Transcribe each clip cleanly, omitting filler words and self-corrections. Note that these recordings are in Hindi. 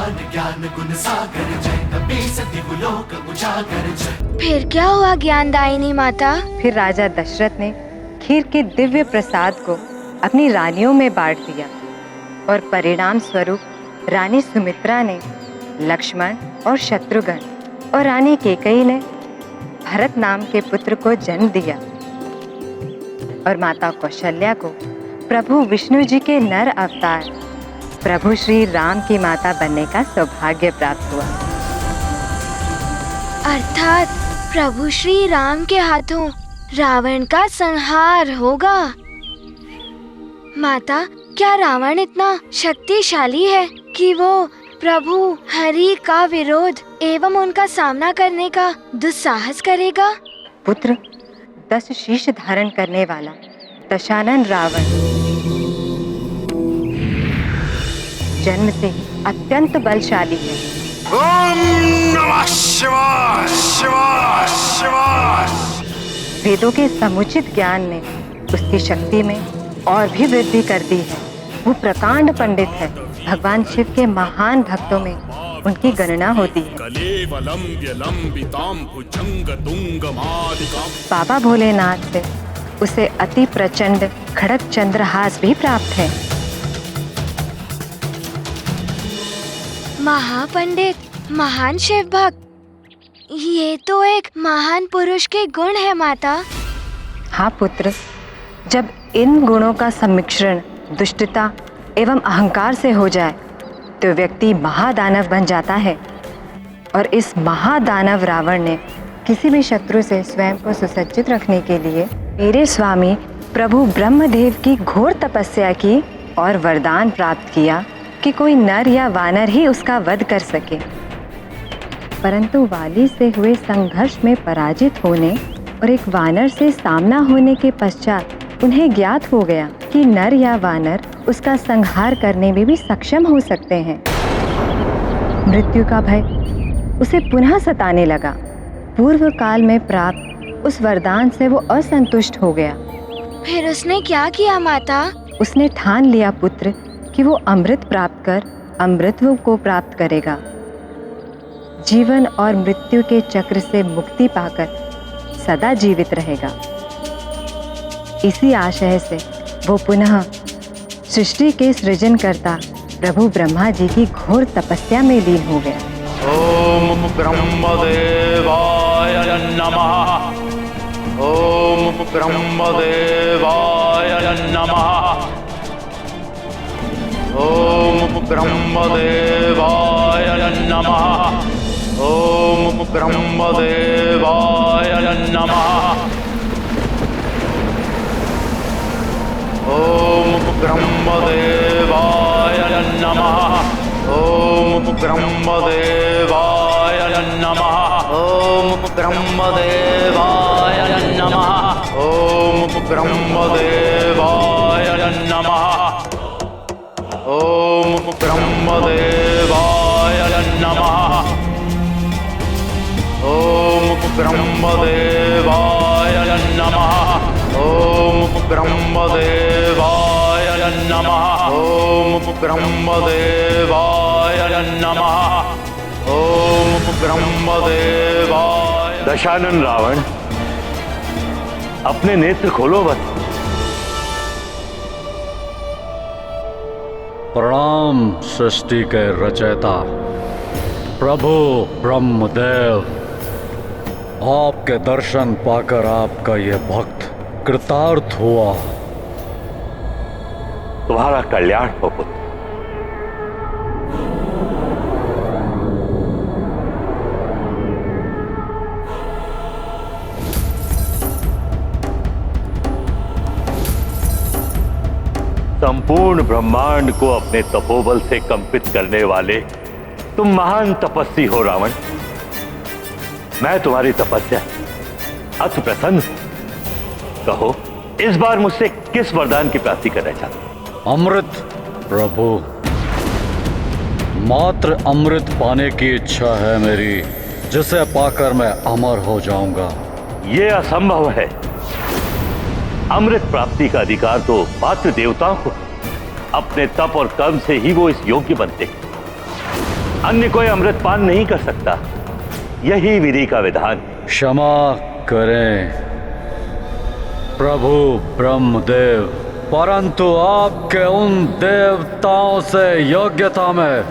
भगवान ज्ञान गुण सागर जय, कपि सति लोक उजागर जय। फिर क्या हुआ ज्ञानदायिनी माता? फिर राजा दशरथ ने खीर के दिव्य प्रसाद को अपनी रानियों में बांट दिया और परिणाम स्वरूप रानी सुमित्रा ने लक्ष्मण और शत्रुघ्न और रानी कैकेयी ने भरत नाम के पुत्र को जन्म दिया और माता कौशल्या को प्रभु विष्णु जी के नर अवतार प्रभु श्री राम की माता बनने का सौभाग्य प्राप्त हुआ। अर्थात प्रभु श्री राम के हाथों रावण का संहार होगा। माता, क्या रावण इतना शक्तिशाली है कि वो प्रभु हरि का विरोध एवं उनका सामना करने का दुस्साहस करेगा? पुत्र, 10 शीश धारण करने वाला दशानन रावण जन्म से अत्यंत बलशाली है। ओम नमः शिवाय शिवाय शिवाय। वेदों के समुचित ज्ञान ने उसकी शक्ति में और भी वृद्धि कर दी है। वो प्रकांड पंडित है। भगवान शिव के महान भक्तों में उनकी गणना होती है। बाबा भोलेनाथ से उसे अति प्रचंड खड़ग चंद्रहास भी प्राप्त है। महापंडित, महान शिव भक्त, ये तो एक महान पुरुष के गुण है माता। हाँ पुत्र, जब इन गुणों का सम्मिश्रण दुष्टता एवं अहंकार से हो जाए तो व्यक्ति महादानव बन जाता है। और इस महादानव रावण ने किसी भी शत्रु से स्वयं को सुसज्जित रखने के लिए मेरे स्वामी प्रभु ब्रह्मदेव की घोर तपस्या की और वरदान प्राप्त किया कि कोई नर या वानर ही उसका वध कर सके। परंतु वाली से हुए संघर्ष में पराजित होने और एक वानर से सामना होने के पश्चात उन्हें ज्ञात हो गया कि नर या वानर उसका संहार करने में भी सक्षम हो सकते हैं। मृत्यु का भय उसे पुनः सताने लगा। पूर्व काल में प्राप्त उस वरदान से वो असंतुष्ट हो गया। फिर उसने क्या किया माता? उसने ठान लिया पुत्र कि वो अमृत प्राप्त कर अमृतत्व को प्राप्त करेगा। जीवन और मृत्यु के चक्र से मुक्ति पाकर सदा जीवित रहेगा। इसी आशय से वो पुनः सृष्टि के सृजनकर्ता प्रभु ब्रह्मा जी की घोर तपस्या में लीन हो गया। ओम ब्रह्मदेवाय नमः। ओम ब्रह्मदेवाय नमः। ओम ब्रह्मदेवाय नमः। ओम ब्रह्मदेवाय नमः। ओम ब्रह्मदेवाय नमः। ओम ब्रह्मदेवाय नमः। ओम ब्रह्मदेवाय नमः। ओम ब्रह्मदेवाय नमः। ओम ब्रह्मदेवाय नमः। ओम ब्रह्मदेवाय नमः। ओम ब्रह्मदेवाय नमः। ओम ब्रह्मदेवाय नमः। ओम ब्रह्मदेवाय। दशानन रावण, अपने नेत्र खोलो बस। प्रणाम सृष्टि के रचयिता प्रभु ब्रह्मदेव। आपके दर्शन पाकर आपका ये भक्त कृतार्थ हुआ। तुम्हारा कल्याण हो पुत्र। संपूर्ण ब्रह्मांड को अपने तपोबल से कंपित करने वाले तुम महान तपस्वी हो रावण। मैं तुम्हारी तपस्या अति प्रसन्न हूं। कहो, इस बार मुझसे किस वरदान की प्राप्ति करना चाहते हो? अमृत प्रभु, मात्र अमृत पाने की इच्छा है मेरी, जिसे पाकर मैं अमर हो जाऊंगा। यह असंभव है। अमृत प्राप्ति का अधिकार तो मात्र देवताओं को। अपने तप और कर्म से ही वो इस योग्य बनते हैं। अन्य कोई अमृत पान नहीं कर सकता। यही विधि का विधान। क्षमा करें प्रभु ब्रह्मदेव, परंतु आपके उन देवताओं से योग्यता में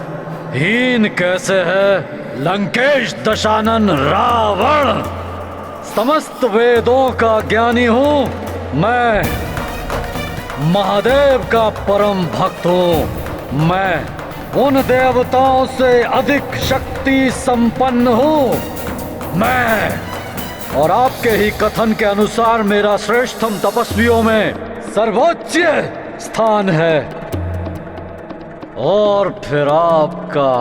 हीन कैसे है लंकेश दशानन रावण। समस्त वेदों का ज्ञानी हूं मैं, महादेव का परम भक्त हूं मैं, उन देवताओं से अधिक शक्ति संपन्न हूं मैं, और आपके ही कथन के अनुसार मेरा श्रेष्ठतम तपस्वियों में सर्वोच्च स्थान है। और फिर आपका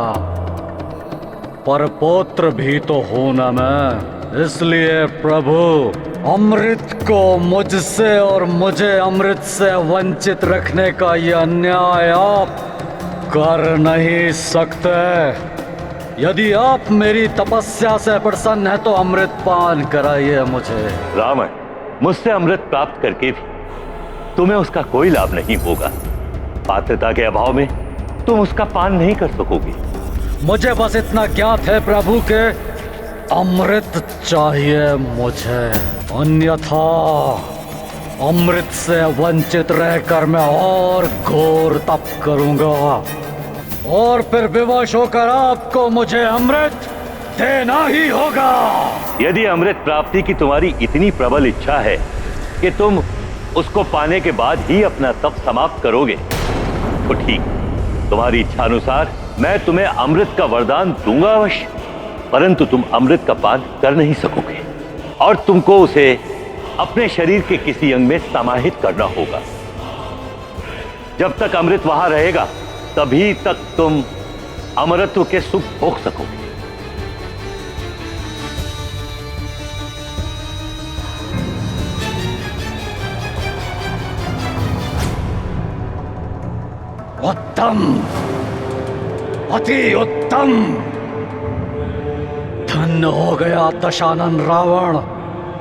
परपौत्र भी तो हूं ना मैं, इसलिए प्रभु अमृत को मुझसे और मुझे अमृत से वंचित रखने का यह अन्याय आप कर नहीं सकते। यदि आप मेरी तपस्या से प्रसन्न है तो अमृत पान कराइए मुझे। रावण, मुझसे अमृत प्राप्त करके भी तुम्हें उसका कोई लाभ नहीं होगा। पात्रता के अभाव में तुम उसका पान नहीं कर सकोगे। मुझे बस इतना ज्ञात है प्रभु के अमृत चाहिए मुझे, अन्यथा अमृत से वंचित रहकर मैं और घोर तप करूंगा और फिर विवश होकर आपको मुझे अमृत देना ही होगा। यदि अमृत प्राप्ति की तुम्हारी इतनी प्रबल इच्छा है कि तुम उसको पाने के बाद ही अपना तप समाप्त करोगे तो ठीक, तुम्हारी इच्छा अनुसार मैं तुम्हें अमृत का वरदान दूंगा अवश्य, परंतु तुम अमृत का पान कर नहीं सकोगे और तुमको उसे अपने शरीर के किसी अंग में समाहित करना होगा। जब तक अमृत वहां रहेगा तभी तक तुम अमरत्व के सुख भोग सकोगे। उत्तम, अति उत्तम। धन्य हो गया दशानन रावण,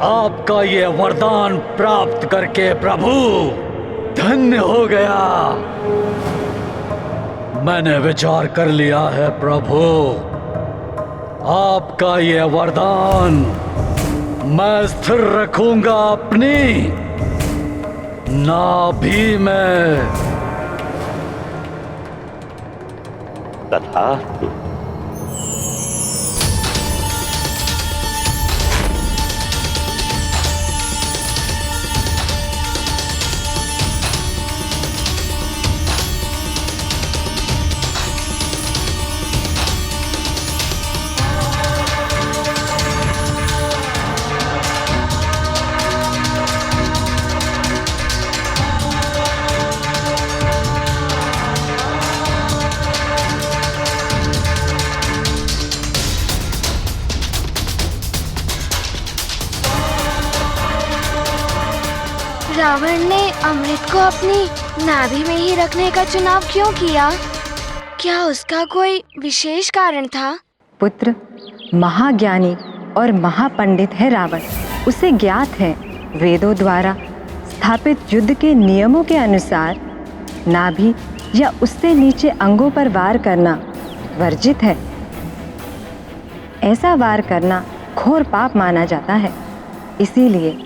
आपका ये वरदान प्राप्त करके प्रभु धन्य हो गया। मैंने विचार कर लिया है प्रभु, आपका ये वरदान मैं स्थिर रखूंगा अपनी नाभि में। तथास्तु। रावण ने अमृत को अपनी नाभि में ही रखने का चुनाव क्यों किया? क्या उसका कोई विशेष कारण था? पुत्र, महाज्ञानी और महापंडित है रावण। उसे ज्ञात है वेदों द्वारा स्थापित युद्ध के नियमों के अनुसार नाभि या उससे नीचे अंगों पर वार करना वर्जित है। ऐसा वार करना घोर पाप माना जाता है। इसीलिए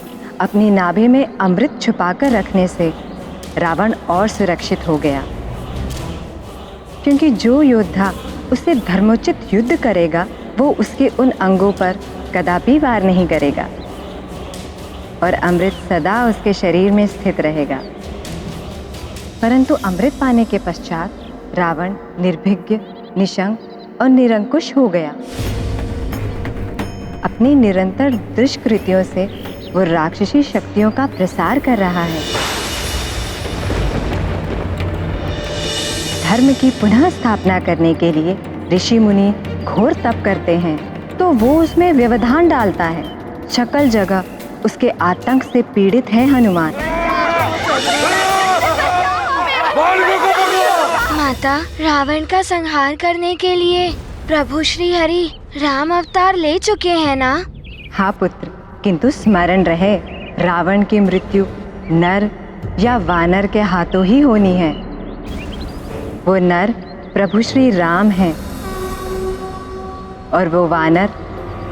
अपनी नाभि में अमृत छुपाकर रखने से रावण और सुरक्षित हो गया, क्योंकि जो योद्धा उससे धर्मोचित युद्ध करेगा वो उसके उन अंगों पर कदापि वार नहीं करेगा और अमृत सदा उसके शरीर में स्थित रहेगा। परंतु अमृत पाने के पश्चात रावण निर्भीज्ञ, निशंक और निरंकुश हो गया। अपनी निरंतर दुष्कृत्यों से वो राक्षसी शक्तियों का प्रसार कर रहा है। धर्म की पुनः स्थापना करने के लिए ऋषि मुनि घोर तप करते हैं, तो वो उसमें व्यवधान डालता है। सकल जगह उसके आतंक से पीड़ित है हनुमान। माता, रावण का संहार करने के लिए प्रभु श्री हरि राम अवतार ले चुके हैं ना? हाँ पुत्र, किंतु स्मरण रहे, रावण की मृत्यु नर या वानर के हाथों ही होनी है। वो नर प्रभु श्री राम हैं और वो वानर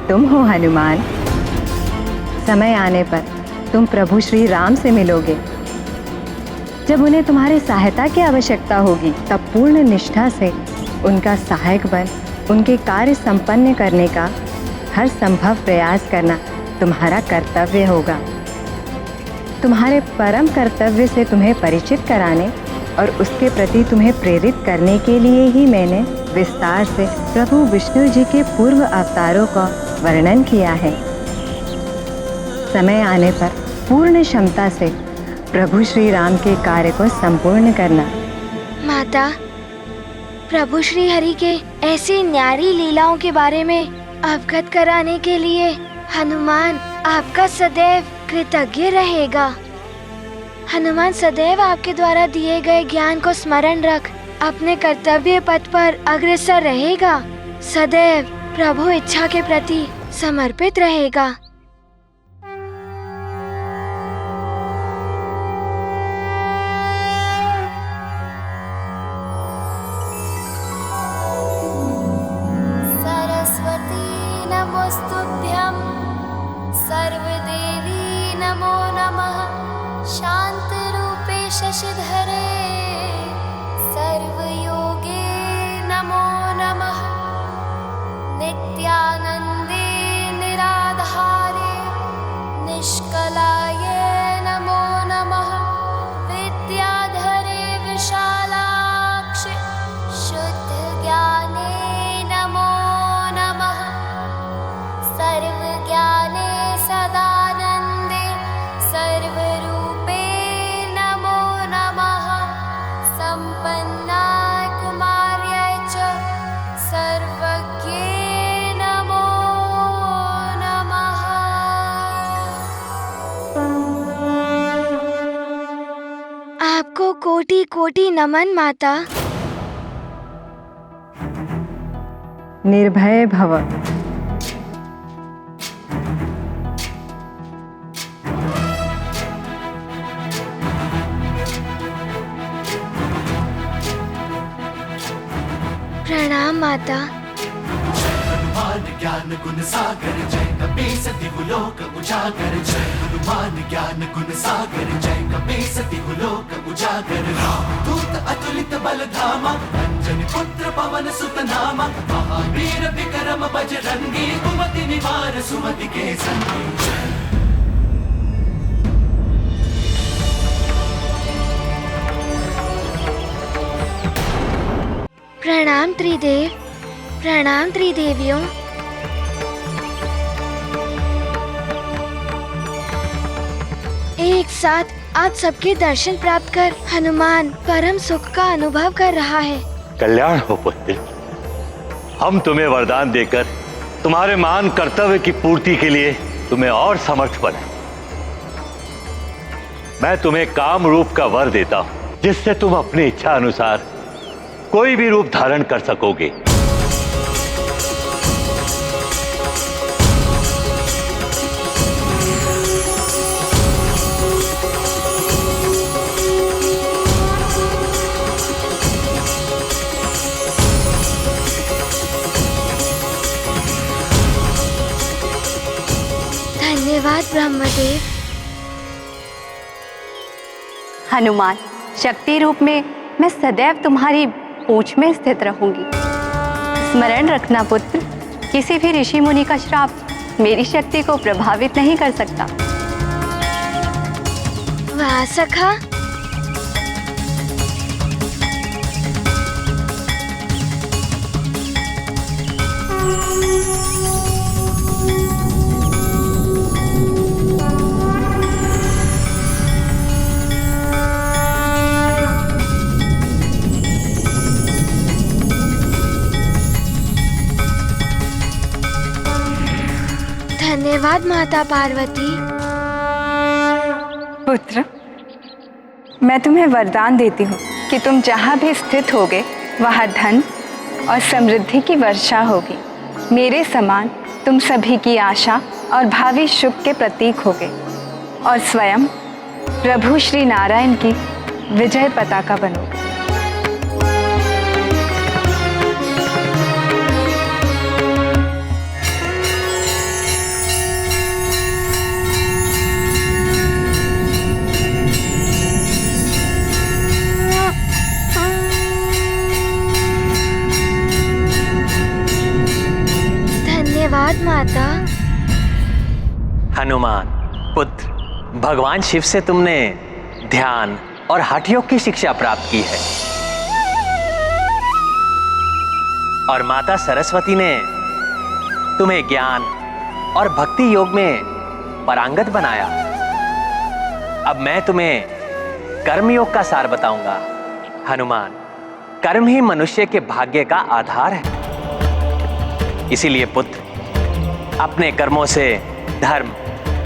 तुम हो हनुमान। समय आने पर तुम प्रभु श्री राम से मिलोगे। जब उन्हें तुम्हारी सहायता की आवश्यकता होगी तब पूर्ण निष्ठा से उनका सहायक बन उनके कार्य संपन्न करने का हर संभव प्रयास करना तुम्हारा कर्तव्य होगा। तुम्हारे परम कर्तव्य से तुम्हें परिचित कराने और उसके प्रति तुम्हें प्रेरित करने के लिए ही मैंने विस्तार से प्रभु विष्णु जी के पूर्व अवतारों का वर्णन किया है। समय आने पर पूर्ण क्षमता से प्रभु श्री राम के कार्य को संपूर्ण करना। माता, प्रभु श्री हरि के ऐसी न्यारी लीलाओं के बारे में अवगत कराने के लिए हनुमान आपका सदैव कृतज्ञ रहेगा। हनुमान सदैव आपके द्वारा दिए गए ज्ञान को स्मरण रख अपने कर्तव्य पथ पर अग्रसर रहेगा, सदैव प्रभु इच्छा के प्रति समर्पित रहेगा। सरस्वती नमोस्तुभ्यं, सर्वदेवी नमो नमः, शान्तरूपे शशिधरे सर्वयोगे नमो नमः, नित्यानन्दे निराधारे निष्कलाये नमो नमः, विद्याधरे विशालाक्षि शुद्धज्ञाने नमो नमः, सर्वज्ञाने सदानन्दे सर्वरूपे नमो नमः, सम्पन्नाय कुमार्यै च सर्वज्ञे नमो नमः। आपको कोटि कोटि नमन माता। निर्भय भव। प्रणाम माता। हनुमान ज्ञान गुण सागर जय कपीस तिहु लोक उजागर। जय हनुमान ज्ञान गुण सागर जय कपीस तिहु लोक उजागर। दूत अतुलित बल धामा, अंजनी पुत्र पवन सुत नामा। महावीर विक्रम बजरंगी, कुमति निवार सुमति के संगी। प्रणाम त्रिदेव, प्रणाम त्रिदेवियों। एक साथ आप सबके दर्शन प्राप्त कर हनुमान परम सुख का अनुभव कर रहा है। कल्याण हो पुत्र। हम तुम्हें वरदान देकर तुम्हारे महान कर्तव्य की पूर्ति के लिए तुम्हें और समर्थ बनाए। मैं तुम्हें काम रूप का वर देता हूं, जिससे तुम अपनी इच्छा अनुसार कोई भी रूप धारण कर सकोगे। धन्यवाद ब्रह्मदेव। हनुमान, शक्ति रूप में मैं सदैव तुम्हारी पूंछ में स्थित रहूंगी। स्मरण रखना पुत्र, किसी भी ऋषि मुनि का श्राप मेरी शक्ति को प्रभावित नहीं कर सकता। वाह सखा। धन्यवाद माता पार्वती। पुत्र, मैं तुम्हें वरदान देती हूँ कि तुम जहाँ भी स्थित होगे वहाँ धन और समृद्धि की वर्षा होगी। मेरे समान तुम सभी की आशा और भावी सुख के प्रतीक होगे और स्वयं प्रभु श्री नारायण की विजय पताका बनोगे। धन्यवाद माता। हनुमान पुत्र, भगवान शिव से तुमने ध्यान और हठ योग की शिक्षा प्राप्त की है और माता सरस्वती ने तुम्हें ज्ञान और भक्ति योग में पारंगत बनाया। अब मैं तुम्हें कर्म योग का सार बताऊंगा। हनुमान, कर्म ही मनुष्य के भाग्य का आधार है। इसीलिए पुत्र, अपने कर्मों से धर्म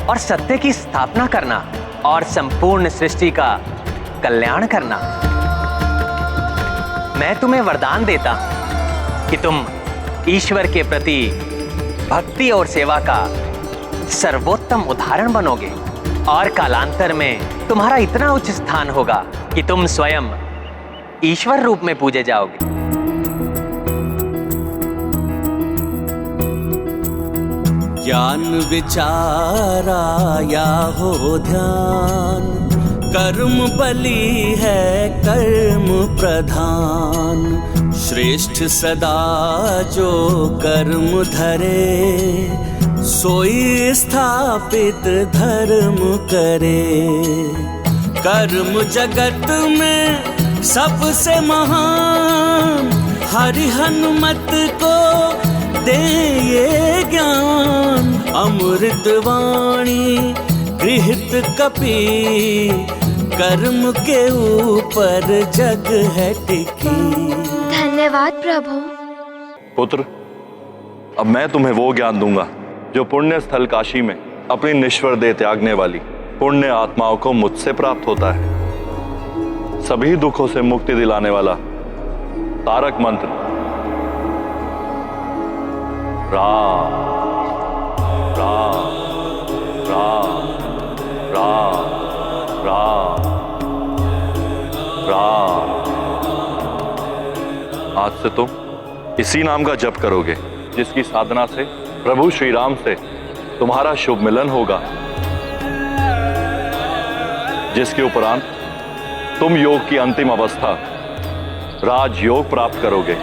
और सत्य की स्थापना करना और संपूर्ण सृष्टि का कल्याण करना। मैं तुम्हें वरदान देता हूं कि तुम ईश्वर के प्रति भक्ति और सेवा का सर्वोत्तम उदाहरण बनोगे और कालांतर में तुम्हारा इतना उच्च स्थान होगा कि तुम स्वयं ईश्वर रूप में पूजे जाओगे। ज्ञान विचारा या हो ध्यान, कर्म बलि है कर्म प्रधान। श्रेष्ठ सदा जो कर्म धरे, सोई स्थापित धर्म करे। कर्म जगत में सबसे महान, हरि हनुमत को दे ये ज्ञान। अमृत वाणी गृहित कपि, कर्म के ऊपर जग है टिकी। धन्यवाद प्रभु। पुत्र, अब मैं तुम्हें वो ज्ञान दूंगा जो पुण्य स्थल काशी में अपनी निश्वर देह त्यागने वाली पुण्य आत्माओं को मुझसे प्राप्त होता है। सभी दुखों से मुक्ति दिलाने वाला तारक मंत्र राम राम राम राम राम राम। आज से तुम इसी नाम का जप करोगे, जिसकी साधना से प्रभु श्री राम से तुम्हारा शुभ मिलन होगा, जिसके उपरांत तुम योग की अंतिम अवस्था राजयोग प्राप्त करोगे।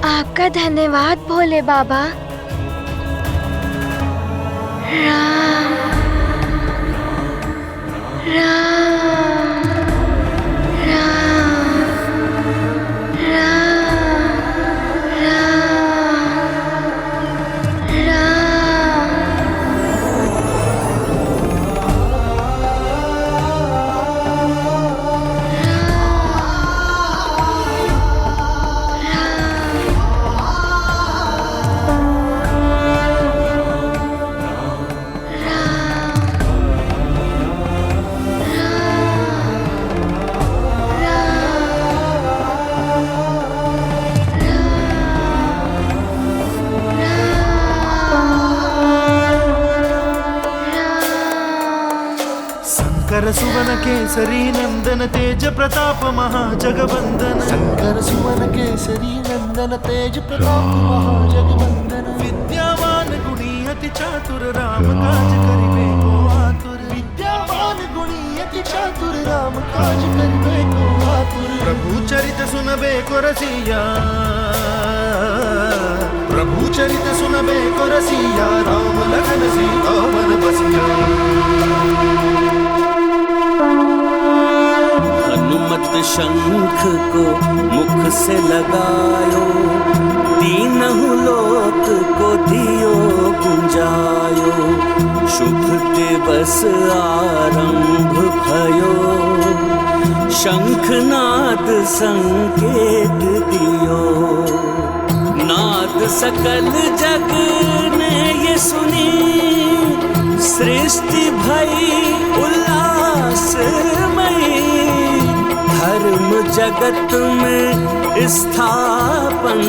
आपका धन्यवाद भोले बाबा। राम राम राम राम राम राम। शंकर सुवन केसरी नंदन तेज प्रताप महाजगवंदन। शंकर सुवन केसरी नंदन तेज प्रताप महाजगवंदन। विद्यावान गुणी अति चातुर राम काज करिबे को आतुर। विद्यावान गुणी अति चातुर राम काज करिबे को आतुर। प्रभु चरित सुनबे को रसिया, प्रभु चरित सुनबे को रसिया। राम लखन सीता मन बसिया। हनुमत शंख को मुख से लगायो, तीनहु लोक को दियो गुंजायो। शुभ दिवस आरंभ भयो, शंखनाद संकेत दियो। नाद सकल जग ने ये सुनी, सृष्टि भई उल्लासमयी। धर्म जगत में स्थापन,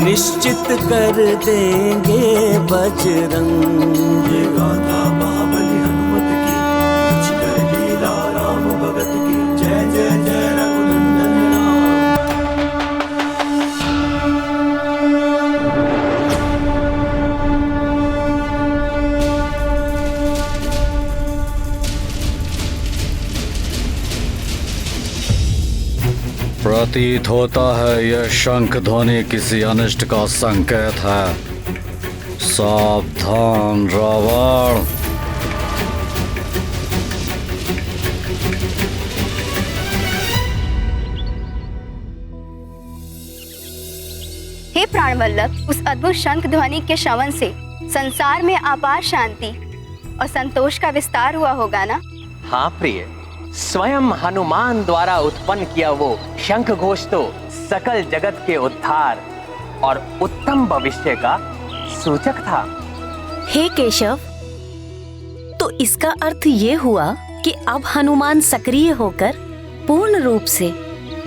निश्चित कर देंगे बजरंग। ये गाथा बाबली हनुमत की, कुछ कर लीला राम भगत की। प्रतीत होता है यह शंख ध्वनि किसी अनिष्ट का संकेत है। सावधान रावण। हे प्राणवल्लभ, उस अद्भुत शंख ध्वनि के श्रवण से संसार में अपार शांति और संतोष का विस्तार हुआ होगा ना? हाँ प्रिय, स्वयं हनुमान द्वारा उत्पन्न किया वो शंख घोष तो सकल जगत के उद्धार और उत्तम भविष्य का सूचक था। हे केशव, तो इसका अर्थ ये हुआ कि अब हनुमान सक्रिय होकर पूर्ण रूप से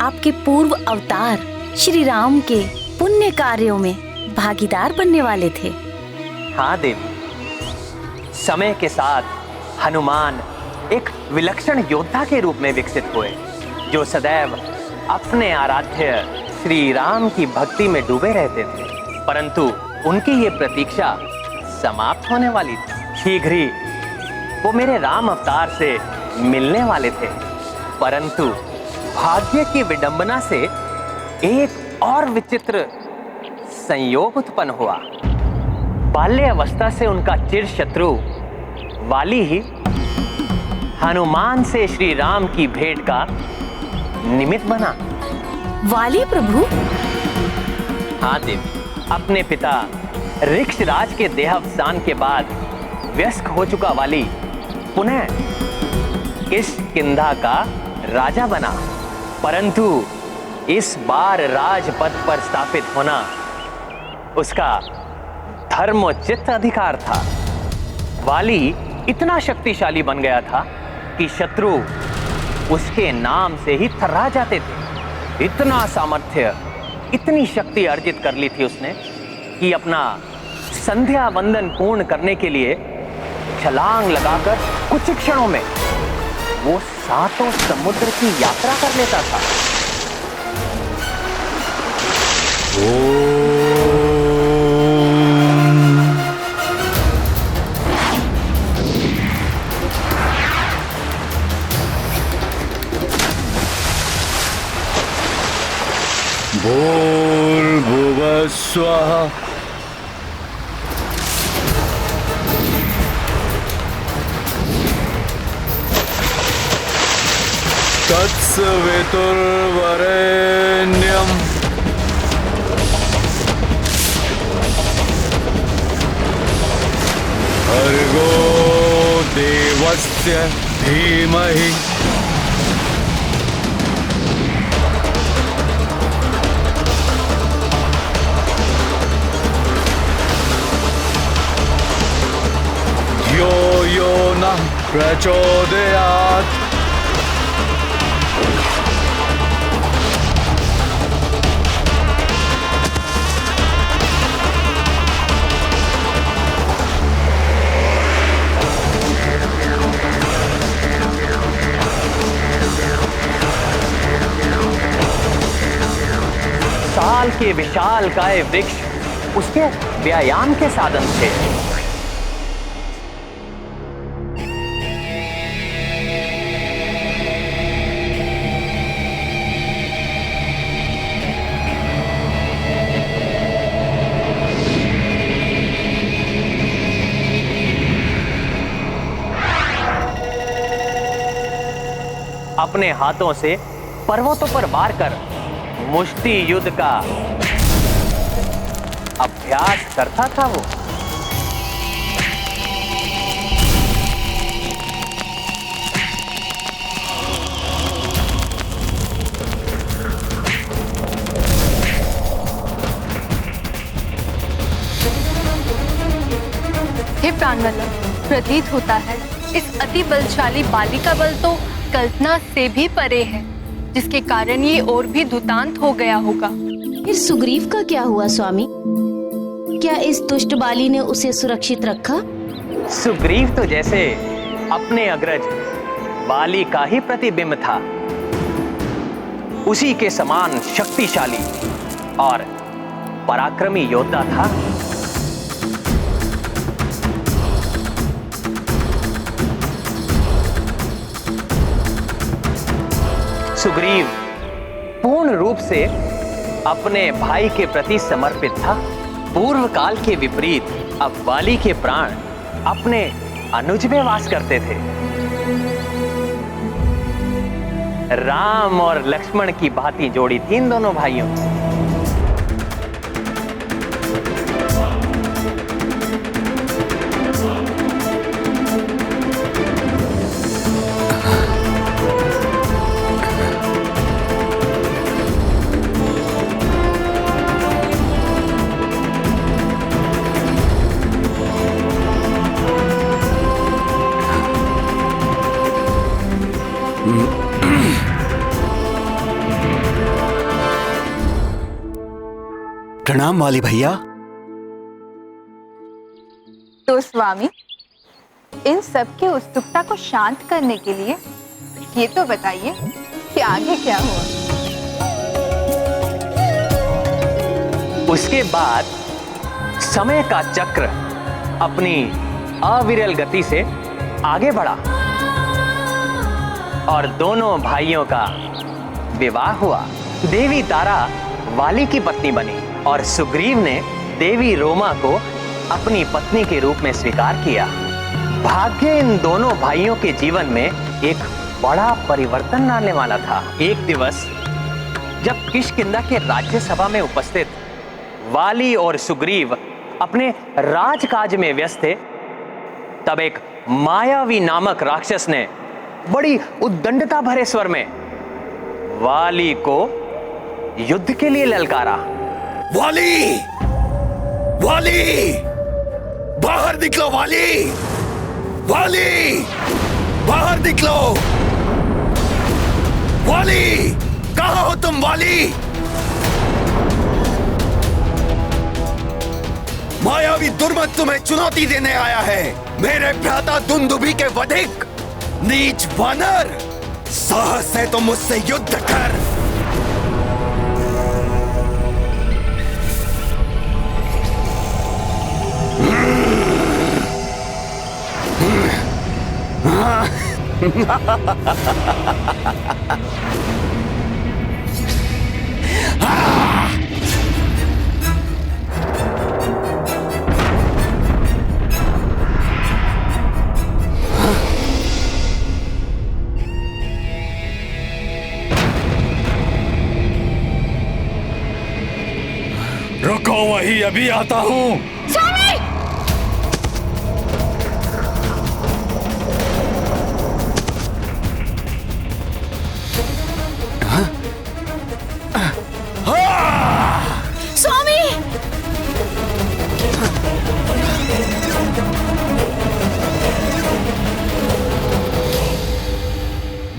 आपके पूर्व अवतार श्री राम के पुण्य कार्यों में भागीदार बनने वाले थे। हाँ देवी, समय के साथ हनुमान एक विलक्षण योद्धा के रूप में विकसित हुए, जो सदैव अपने आराध्य श्री राम की भक्ति में डूबे रहते थे। परंतु उनकी ये प्रतीक्षा समाप्त होने वाली थी। शीघ्र ही वो मेरे राम अवतार से मिलने वाले थे, परंतु भाग्य की विडंबना से एक और विचित्र संयोग उत्पन्न हुआ। बाल्य अवस्था से उनका चिर शत्रु वाली ही हनुमान से श्री राम की भेंट का निमित्त बना। वाली प्रभु? हाँ देवी, अपने पिता ऋक्षराज के देहावसान के बाद व्यस्क हो चुका वाली पुनः किष्किंधा का राजा बना, परंतु इस बार राजपद पर स्थापित होना उसका धर्मोचित अधिकार था। वाली इतना शक्तिशाली बन गया था कि शत्रु उसके नाम से ही थर्रा जाते थे। इतना सामर्थ्य, इतनी शक्ति अर्जित कर ली थी उसने कि अपना संध्या वंदन पूर्ण करने के लिए छलांग लगाकर कुछ क्षणों में वो 7 समुद्र की यात्रा कर लेता था। भूर्भुवः स्वः। तत्सवितुर्वरेण्यम्। भर्गो देवस्य धीमहि। यो यो नः प्रचोदयात्। साल के विशाल काय वृक्ष उसके व्यायाम के साधन थे। अपने हाथों से पर्वतों पर वार कर मुष्टि युद्ध का अभ्यास करता था वो। हे प्राणवल्लभ, प्रतीत होता है इस अति बलशाली बाली का बल तो कल्पना से भी परे है, जिसके कारण ये और भी दुतांत हो गया होगा। फिर सुग्रीव का क्या हुआ स्वामी? क्या इस दुष्ट बाली ने उसे सुरक्षित रखा? सुग्रीव तो जैसे अपने अग्रज बाली का ही प्रतिबिंब था, उसी के समान शक्तिशाली और पराक्रमी योद्धा था। सुग्रीव पूर्ण रूप से अपने भाई के प्रति समर्पित था। पूर्व काल के विपरीत अब वाली के प्राण अपने अनुज में वास करते थे। राम और लक्ष्मण की भांति जोड़ी थी इन दोनों भाइयों की। प्रणाम वाली भैया। तो स्वामी, इन सब की उत्सुकता को शांत करने के लिए ये तो बताइए कि आगे क्या हुआ। उसके बाद समय का चक्र अपनी अविरल गति से आगे बढ़ा और दोनों भाइयों का विवाह हुआ। देवी तारा वाली की पत्नी बनी और सुग्रीव ने देवी रोमा को अपनी पत्नी के रूप में स्वीकार किया। भाग्य इन दोनों भाइयों के जीवन में एक बड़ा परिवर्तन लाने वाला था। एक दिवस जब किष्किंधा के राज्यसभा में उपस्थित वाली और सुग्रीव अपने राजकाज में व्यस्त थे, तब एक मायावी नामक राक्षस ने बड़ी उद्दंडता भरे स्वर में वाली को युद्ध के लिए ललकारा। वाली! वाली! बाहर निकलो वाली! वाली! बाहर निकलो! वाली! कहाँ हो तुम वाली? मायावी दुर्मत तुम्हें चुनौती देने आया है। मेरे भ्राता दुंदुभी के वधिक नीच वानर, साहस है तो मुझसे युद्ध कर। रुको, वही अभी आता हूँ।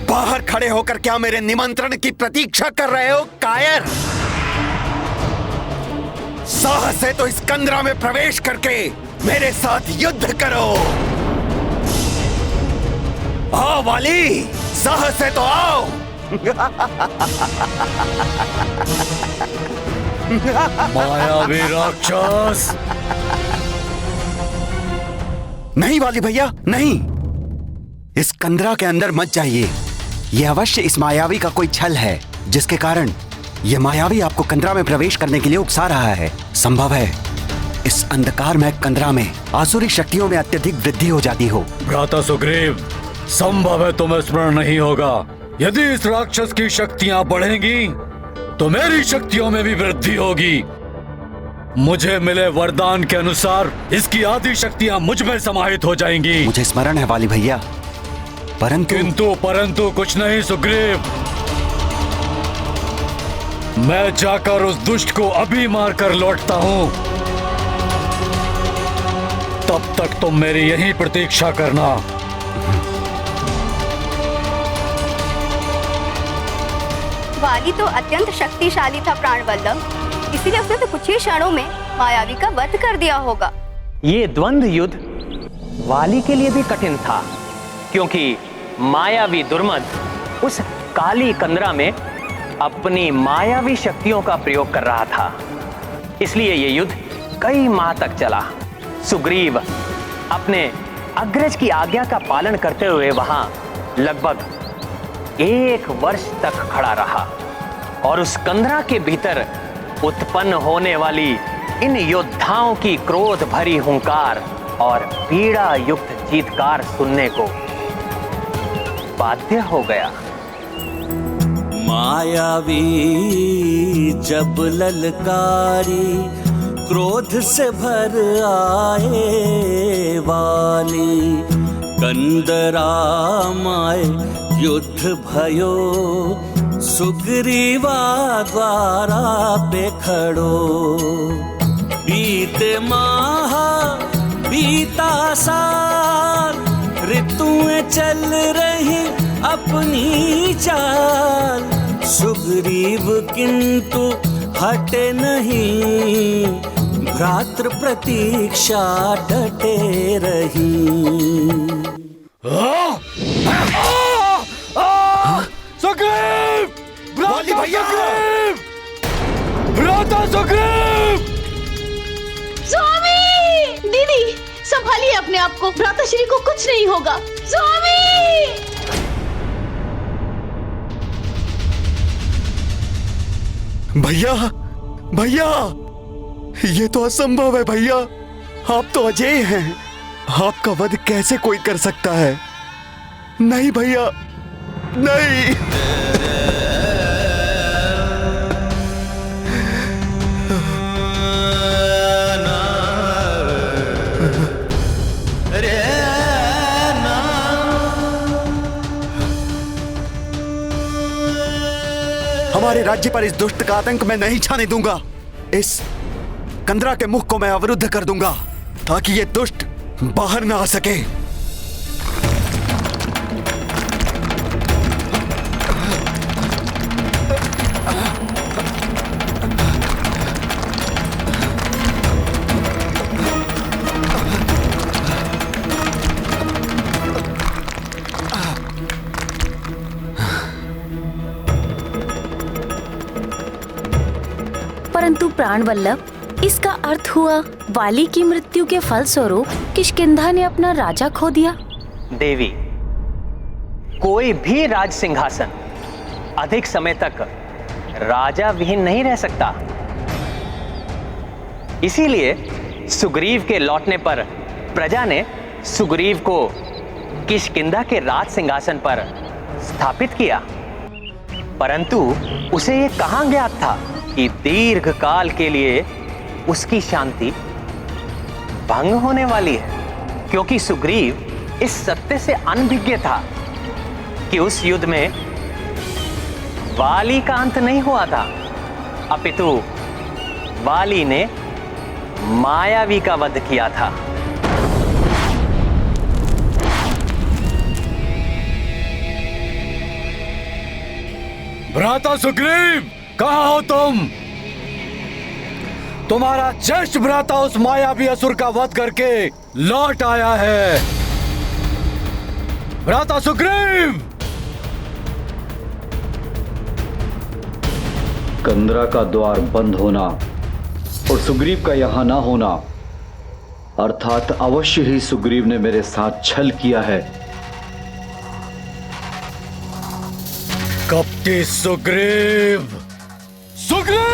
बाहर खड़े होकर क्या मेरे निमंत्रण की प्रतीक्षा कर रहे हो कायर? साहस है तो इस कंदरा में प्रवेश करके मेरे साथ युद्ध करो। आओ वाली, साहस है तो आओ। मायावी राक्षस! नहीं वाली भैया, नहीं। इस कंदरा के अंदर मत जाइए। यह अवश्य इस मायावी का कोई छल है, जिसके कारण यह मायावी आपको कंदरा में प्रवेश करने के लिए उकसा रहा है। संभव है इस अंधकारमय कंदरा में आसुरी शक्तियों में अत्यधिक वृद्धि हो जाती हो। भ्राता सुग्रीव, संभव है तुम्हें स्मरण नहीं होगा। यदि इस राक्षस की शक्तियां बढ़ेंगी तो मेरी शक्तियों में भी वृद्धि होगी। मुझे मिले वरदान के अनुसार इसकी आदि शक्तियां मुझ में समाहित हो जाएंगी। मुझे स्मरण है वाली भैया, परंतु कुछ नहीं सुग्रीव। मैं जाकर उस दुष्ट को अभी मारकर लौटता हूं। तब तक तुम मेरी यहीं प्रतीक्षा करना। वाली तो अत्यंत शक्तिशाली था प्राणवल्लभ, इसीलिए उसने तो कुछ ही क्षणों में मायावी का वध कर दिया होगा। ये द्वंद्व युद्ध वाली के लिए भी कठिन था, क्योंकि मायावी दुर्मद उस काली कंदरा में अपनी मायावी शक्तियों का प्रयोग कर रहा था। इसलिए ये युद्ध कई माह तक चला। सुग्रीव अपने अग्रज की आज्ञा का पालन करते हुए वहां लगभग 1 वर्ष तक खड़ा रहा और उस कंदरा के भीतर उत्पन्न होने वाली इन योद्धाओं की क्रोध भरी हुंकार और पीड़ा युक्त चीत्कार सुनने को बाध्य हो गया। मायावी जब ललकारी क्रोध से भर आए वाली, कंदरा माए युद्ध भयो सुग्रीवा द्वारा पे खड़ो। बीते माह बीता साल, ऋतुएं चल रही अपनी चाल, सुग्रीव किंतु हटे नहीं, भ्रातृ प्रतीक्षा डटे रही। सुग्रीव! भ्राता सुग्रीव! भ्राता सुग्रीव! स्वामी! दीदी संभालिए अपने आप को, भ्राताश्री को कुछ नहीं होगा। स्वामी! भैया भैया, ये तो असंभव है भैया। आप तो अजय हैं, आपका वध कैसे कोई कर सकता है? नहीं भैया, नहीं। हमारे राज्य पर इस दुष्ट का आतंक मैं नहीं छाने दूंगा। इस कंदरा के मुख को मैं अवरुद्ध कर दूंगा ताकि ये दुष्ट बाहर ना आ सके। परंतु प्राणवल्लभ, इसका अर्थ हुआ वाली की मृत्यु के फलस्वरूप किष्किंधा ने अपना राजा खो दिया। देवी, कोई भी राज सिंहासन अधिक समय तक राजा विहीन नहीं रह सकता। इसीलिए सुग्रीव के लौटने पर प्रजा ने सुग्रीव को किष्किंधा के राज सिंहासन पर स्थापित किया। परंतु उसे ये कहां ज्ञात था कि दीर्घ काल के लिए उसकी शांति भंग होने वाली है, क्योंकि सुग्रीव इस सत्य से अनभिज्ञ था कि उस युद्ध में वाली का अंत नहीं हुआ था, अपितु वाली ने मायावी का वध किया था। भ्राता सुग्रीव, कहाँ हो तुम? तुम्हारा ज्येष्ठ भ्राता उस मायावी असुर का वध करके लौट आया है। भ्राता सुग्रीव! कंदरा का द्वार बंद होना और सुग्रीव का यहां ना होना, अर्थात अवश्य ही सुग्रीव ने मेरे साथ छल किया है। कपटी सुग्रीव! सुग्रीव!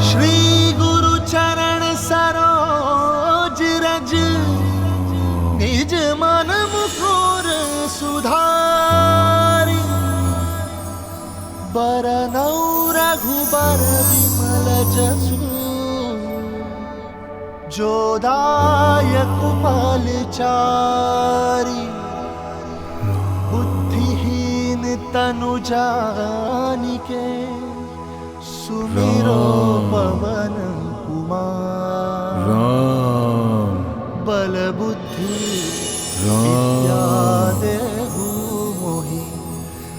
श्री गुरु चरण सरोज रज, निज मन मुकुर सुधारी, बरनौ रघुबर विमल जसु, जो दायक फलचारी, बुद्धिहीन तनु जानिके, सुमिरो पवन कुमार। बल बुद्धि विद्या देहु मोहि,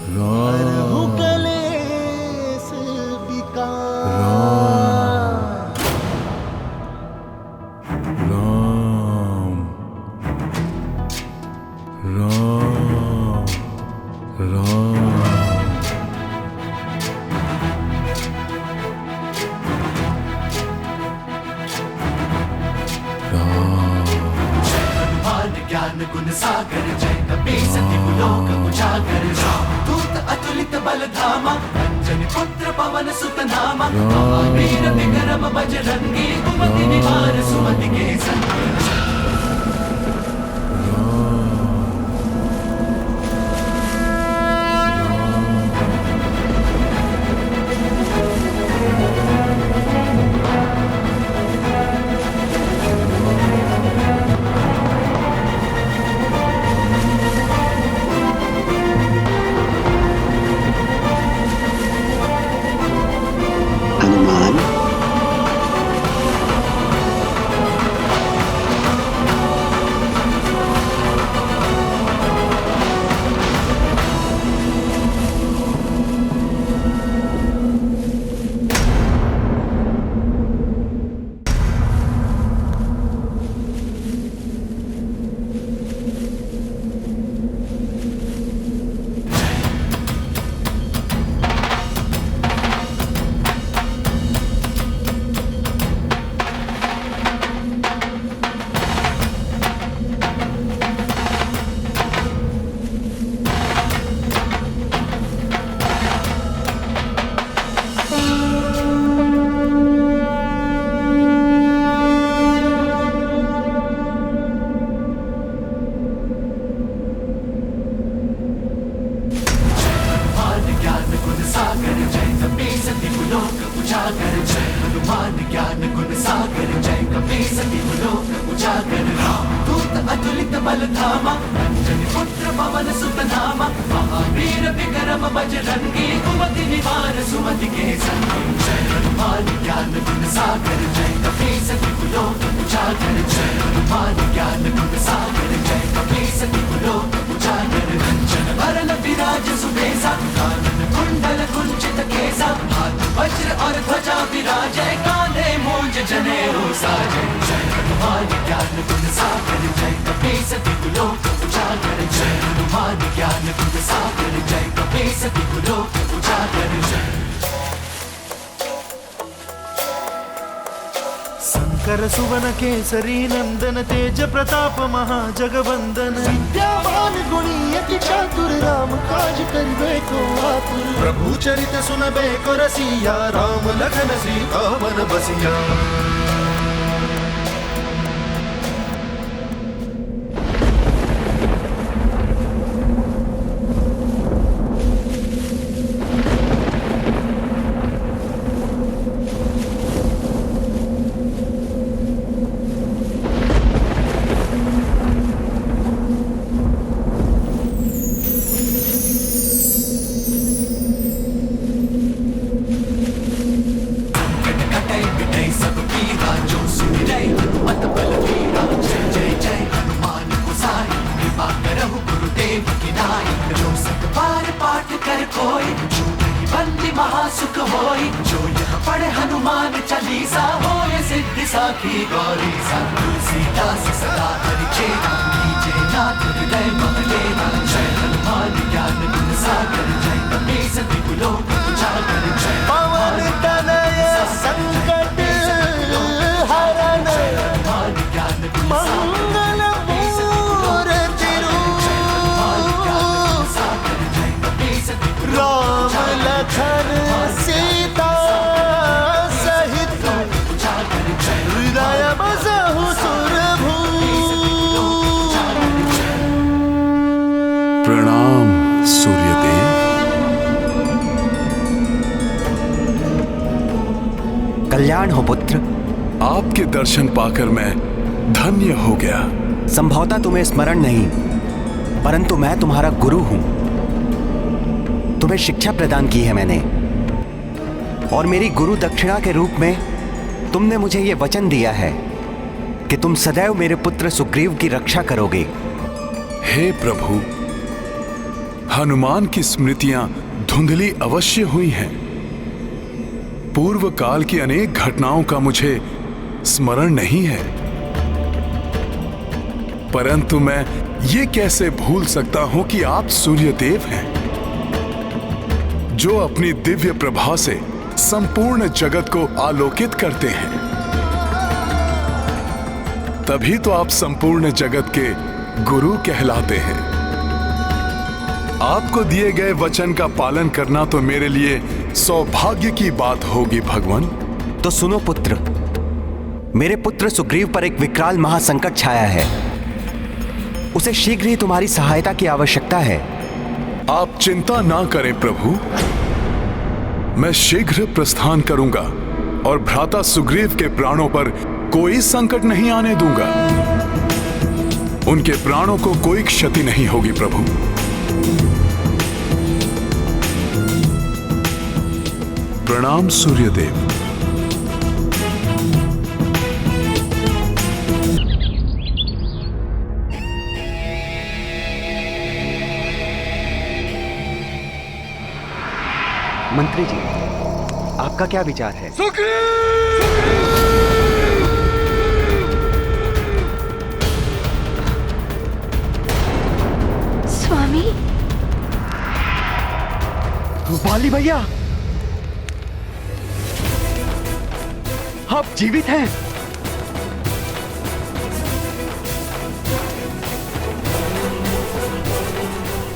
हरहु कलेश विकार। गुण सागर जय कपीस तिहुलोक उजागर दूत अतुलित बल धामा अंजनी पुत्र पवन सुत नामा वीर विक्रम बजरंगी कुमति निवार सुमति के संग शंकर सुवन केसरी नंदन तेज प्रताप महाजगवंदन विद्यावान गुणी अति चातुर राम काज करिबे को आतुर प्रभु चरित सुनबे को रसिया राम लखन सीता मन बसिया प्रणाम सूर्यदेव। कल्याण हो पुत्र। आपके दर्शन पाकर मैं धन्य हो गया। संभवतः तुम्हें स्मरण नहीं, परंतु मैं तुम्हारा गुरु हूं। तुम्हें शिक्षा प्रदान की है मैंने, और मेरी गुरु दक्षिणा के रूप में तुमने मुझे यह वचन दिया है कि तुम सदैव मेरे पुत्र सुग्रीव की रक्षा करोगे। हे प्रभु, हनुमान की स्मृतियां धुंधली अवश्य हुई हैं। पूर्व काल की अनेक घटनाओं का मुझे स्मरण नहीं है, परंतु मैं ये कैसे भूल सकता हूं कि आप सूर्यदेव हैं, जो अपनी दिव्य प्रभा से संपूर्ण जगत को आलोकित करते हैं। तभी तो आप संपूर्ण जगत के गुरु कहलाते हैं। आपको दिए गए वचन का पालन करना तो मेरे लिए सौभाग्य की बात होगी भगवान। तो सुनो पुत्र, मेरे पुत्र सुग्रीव पर एक विकराल महासंकट छाया है। उसे शीघ्र ही तुम्हारी सहायता की आवश्यकता है। आप चिंता ना करें प्रभु, मैं शीघ्र प्रस्थान करूंगा और भ्राता सुग्रीव के प्राणों पर कोई संकट नहीं आने दूंगा। उनके प्राणों को कोई क्षति नहीं होगी प्रभु। प्रणाम सूर्यदेव। मंत्री जी, आपका क्या विचार है? स्वामी, वाली भैया, आप जीवित हैं?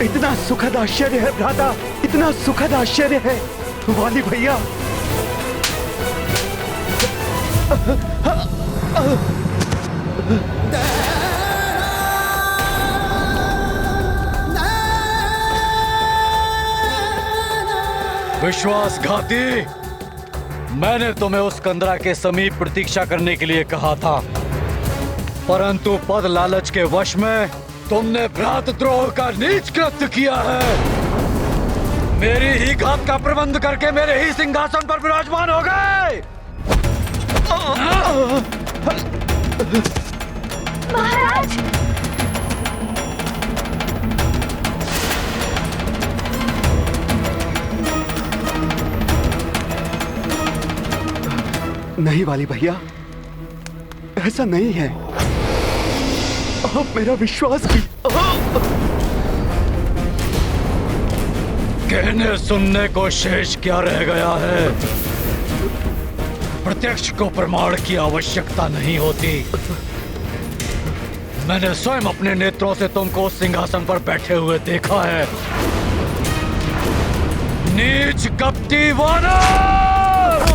इतना सुखद आश्चर्य है भ्राता, इतना सुखद आश्चर्य है वाली भैया। विश्वासघाती, मैंने तुम्हें उस कंदरा के समीप प्रतीक्षा करने के लिए कहा था, परंतु पद लालच के वश में तुमने भ्रातृद्रोह का नीच कृत्य किया है। मेरी ही घात का प्रबंध करके मेरे ही सिंहासन पर विराजमान हो गए। महाराज, नहीं वाली भैया, ऐसा नहीं है। आप मेरा विश्वास की। कहने सुनने को शेष क्या रह गया है? प्रत्यक्ष को प्रमाण की आवश्यकता नहीं होती। मैंने स्वयं अपने नेत्रों से तुमको उस सिंहासन पर बैठे हुए देखा है। नीच कपटी वानर!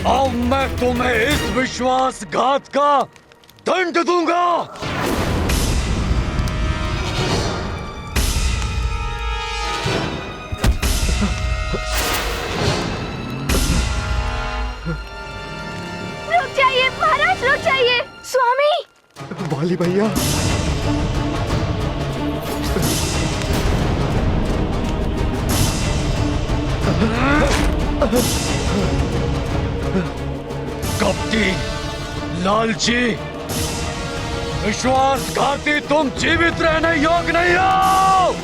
अब मैं तुम्हें इस विश्वासघात का दंड दूंगा। रुक जाइए महाराज, रुक जाइए। स्वामी, वाली भैया, कपटी, लालची, विश्वासघाती, तुम जीवित रहने योग्य नहीं हो।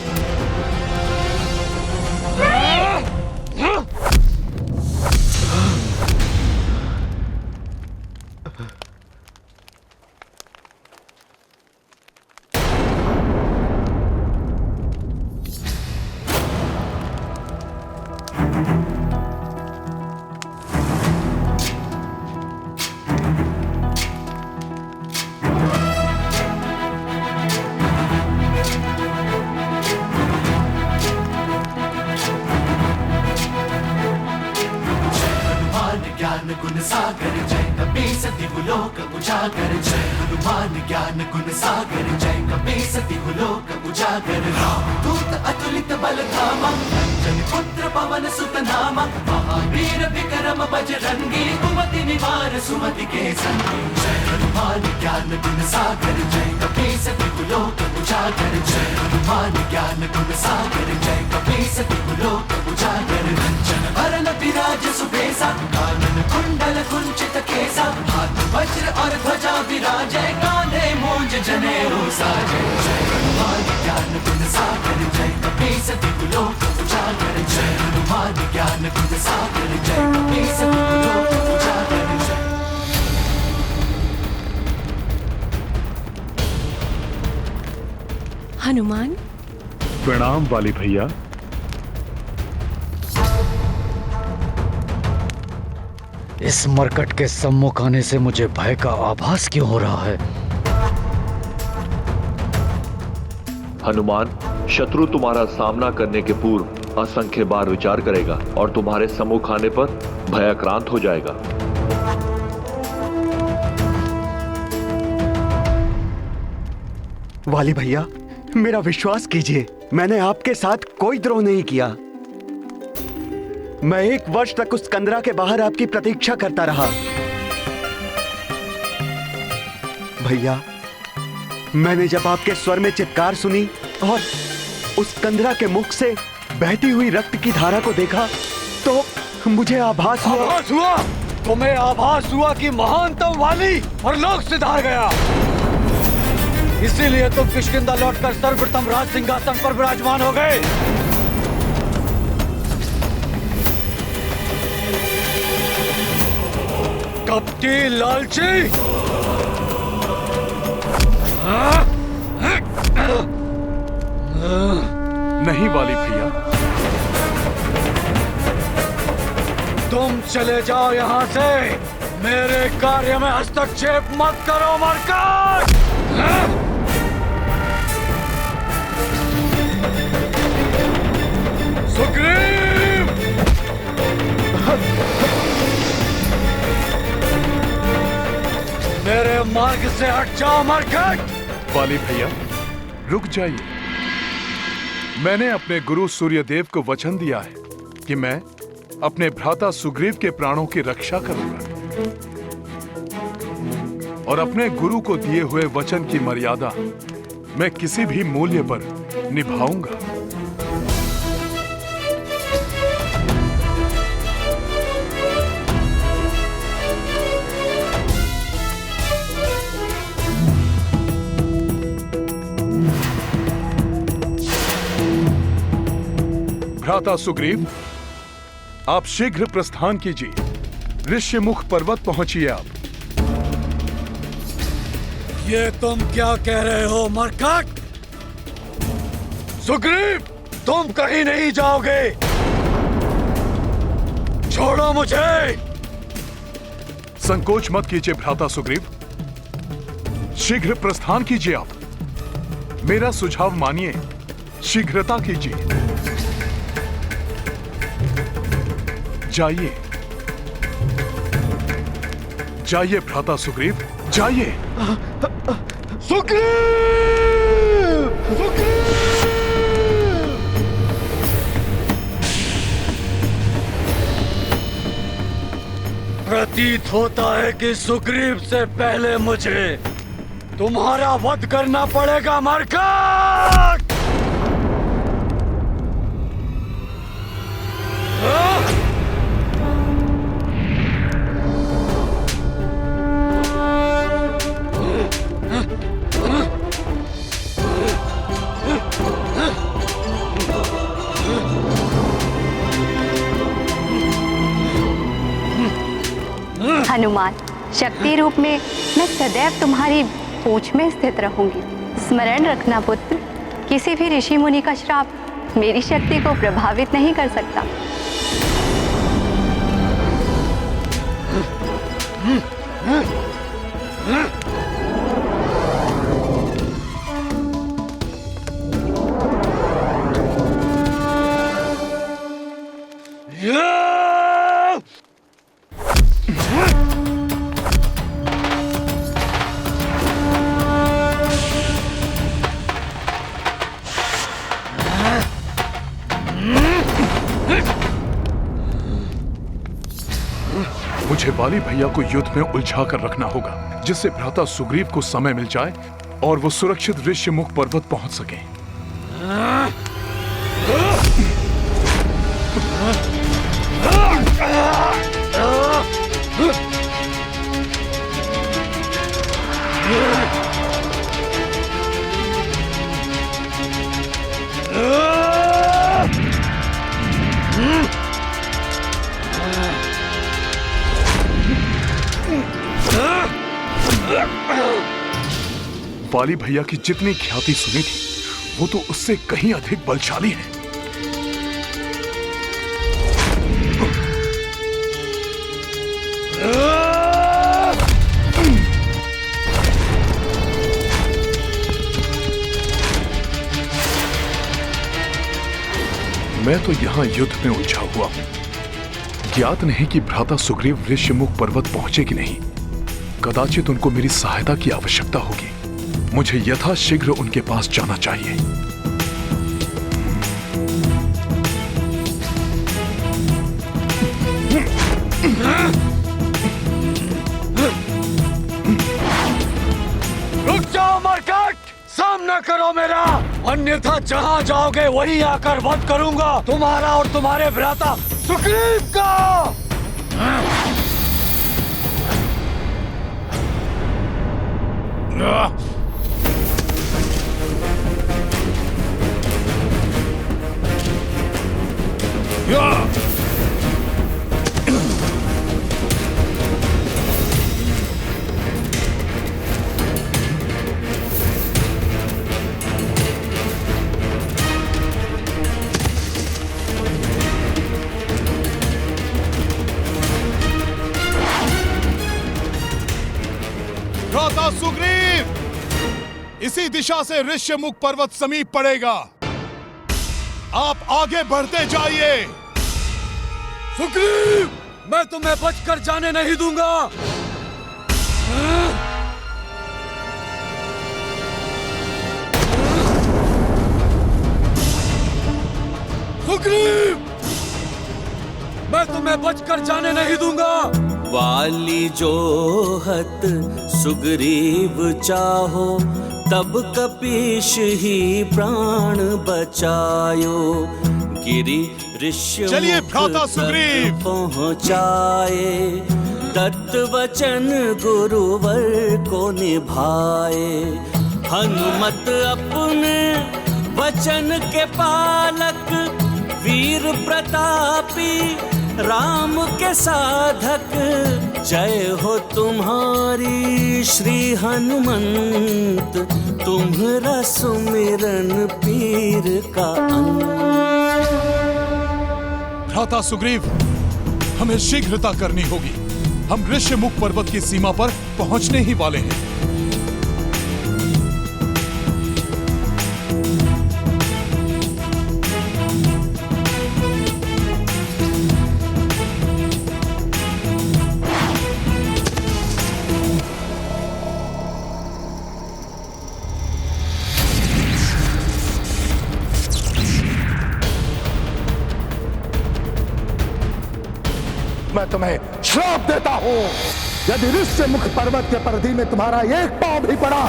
गुण सागर जय कपीस तिहुलोक उजागर। जय हनुमान ज्ञान गुण सागर जय कपीस तिहुलोक उजागर। दूत अतुलित बल धामा, अंजन पुत्र पवन सुत नामा। महावीर विक्रम बजरंगी, कुमति निवार सुमति के संगी। जय हनुमान ज्ञान गुण सागर जय कपीस तिहुलोक उजागर। जय हनुमान ज्ञान गुण सागर जय कपीस तिहुलोक उजागर। रंजन वरन विराज सुबेसा, कानन कुंडल कुंचित केसा। हाथ वज्र और ध्वजा विराजय, कांधे मूंज जनेऊ साजे। जय हनुमान ज्ञान गुण सागर जय कपीस तिहुलोक उजागर। जय हनुमान ज्ञान गुण सागर जय कपीस तिहुलोक उजागर। हनुमान, प्रणाम वाली भैया। इस मरकट के सम्मुख आने से मुझे भय का आभास क्यों हो रहा है? हनुमान, शत्रु तुम्हारा सामना करने के पूर्व असंख्य बार विचार करेगा और तुम्हारे सम्मुख आने पर भयाक्रांत हो जाएगा। वाली भैया, मेरा विश्वास कीजिए, मैंने आपके साथ कोई द्रोह नहीं किया। मैं 1 वर्ष तक उस कंदरा के बाहर आपकी प्रतीक्षा करता रहा। भैया, मैंने जब आपके स्वर में चित्कार सुनी और उस कंदरा के मुख से बहती हुई रक्त की धारा को देखा तो मुझे आभास हुआ। तुम्हें आभास हुआ कि महानतम वाली और लोक से धार गया, इसीलिए तुम किष्किंधा लौटकर सर्वप्रथम राज सिंहासन पर विराजमान हो गए। कपटी लालची! नहीं वाली भैया, तुम चले जाओ यहाँ से। मेरे कार्य में हस्तक्षेप मत करो मरकट! सुग्रीव! मेरे मार्ग से हट जाओ मरकट! वाली भैया, रुक जाइए। मैंने अपने गुरु सूर्यदेव को वचन दिया है कि मैं अपने भ्राता सुग्रीव के प्राणों की रक्षा करूंगा और अपने गुरु को दिए हुए वचन की मर्यादा मैं किसी भी मूल्य पर निभाऊंगा। भ्राता सुग्रीव, आप शीघ्र प्रस्थान कीजिए। ऋष्यमुख पर्वत पहुंचिए आप। ये तुम क्या कह रहे हो मरकट? सुग्रीव, तुम कहीं नहीं जाओगे। छोड़ो मुझे। संकोच मत कीजिए भ्राता सुग्रीव, शीघ्र प्रस्थान कीजिए आप। मेरा सुझाव मानिए, शीघ्रता कीजिए। जाइए जाइए भ्राता सुग्रीव, जाइए। सुग्रीव! प्रतीत होता है कि सुग्रीव से पहले मुझे तुम्हारा वध करना पड़ेगा मरकट! हनुमान, शक्ति रूप में मैं सदैव तुम्हारी पूंछ में स्थित रहूंगी। स्मरण रखना पुत्र, किसी भी ऋषि मुनि का श्राप मेरी शक्ति को प्रभावित नहीं कर सकता। मुझे वाली भैया को युद्ध में उलझा कर रखना होगा, जिससे भ्राता सुग्रीव को समय मिल जाए और वो सुरक्षित ऋष्यमुख पर्वत पहुंच सके। वाली भैया की जितनी ख्याति सुनी थी, वो तो उससे कहीं अधिक बलशाली है। मैं तो यहाँ युद्ध में उलझा हुआ हूँ। ज्ञात नहीं कि भ्राता सुग्रीव ऋष्यमुख पर्वत पहुंचे कि नहीं। कदाचित उनको मेरी सहायता की आवश्यकता होगी। मुझे यथाशीघ्र उनके पास जाना चाहिए। रुक जाओ मरकट, सामना करो मेरा, अन्यथा जहां जाओगे वहीं आकर वध करूंगा तुम्हारा और तुम्हारे भ्राता सुग्रीव का। भ्राता सुग्रीव, इसी दिशा से ऋष्यमुख पर्वत समीप पड़ेगा। आप आगे बढ़ते जाइए। सुग्रीव, मैं तुम्हें बचकर जाने नहीं दूंगा। सुग्रीव, मैं तुम्हें बचकर जाने नहीं दूंगा। वाली जोहत सुग्रीव चाहो, तब कपीश ही प्राण बचायो। गिरि ऋष्य चलिए भ्राता सुग्रीव पहुँचाए, तत्वचन गुरुवर को निभाए। हनुमत अपने वचन के पालक, वीर प्रतापी राम के साधक। जय हो तुम्हारी श्री हनुमंत, तुम्हारा सुमिरन पीर का अंत। भ्राता सुग्रीव, हमें शीघ्रता करनी होगी। हम ऋष्यमुख पर्वत की सीमा पर पहुंचने ही वाले हैं। मैं तुम्हें श्राप देता हूं, यदि ऋष्यमुख पर्वत के परिधि में तुम्हारा एक पांव भी पड़ा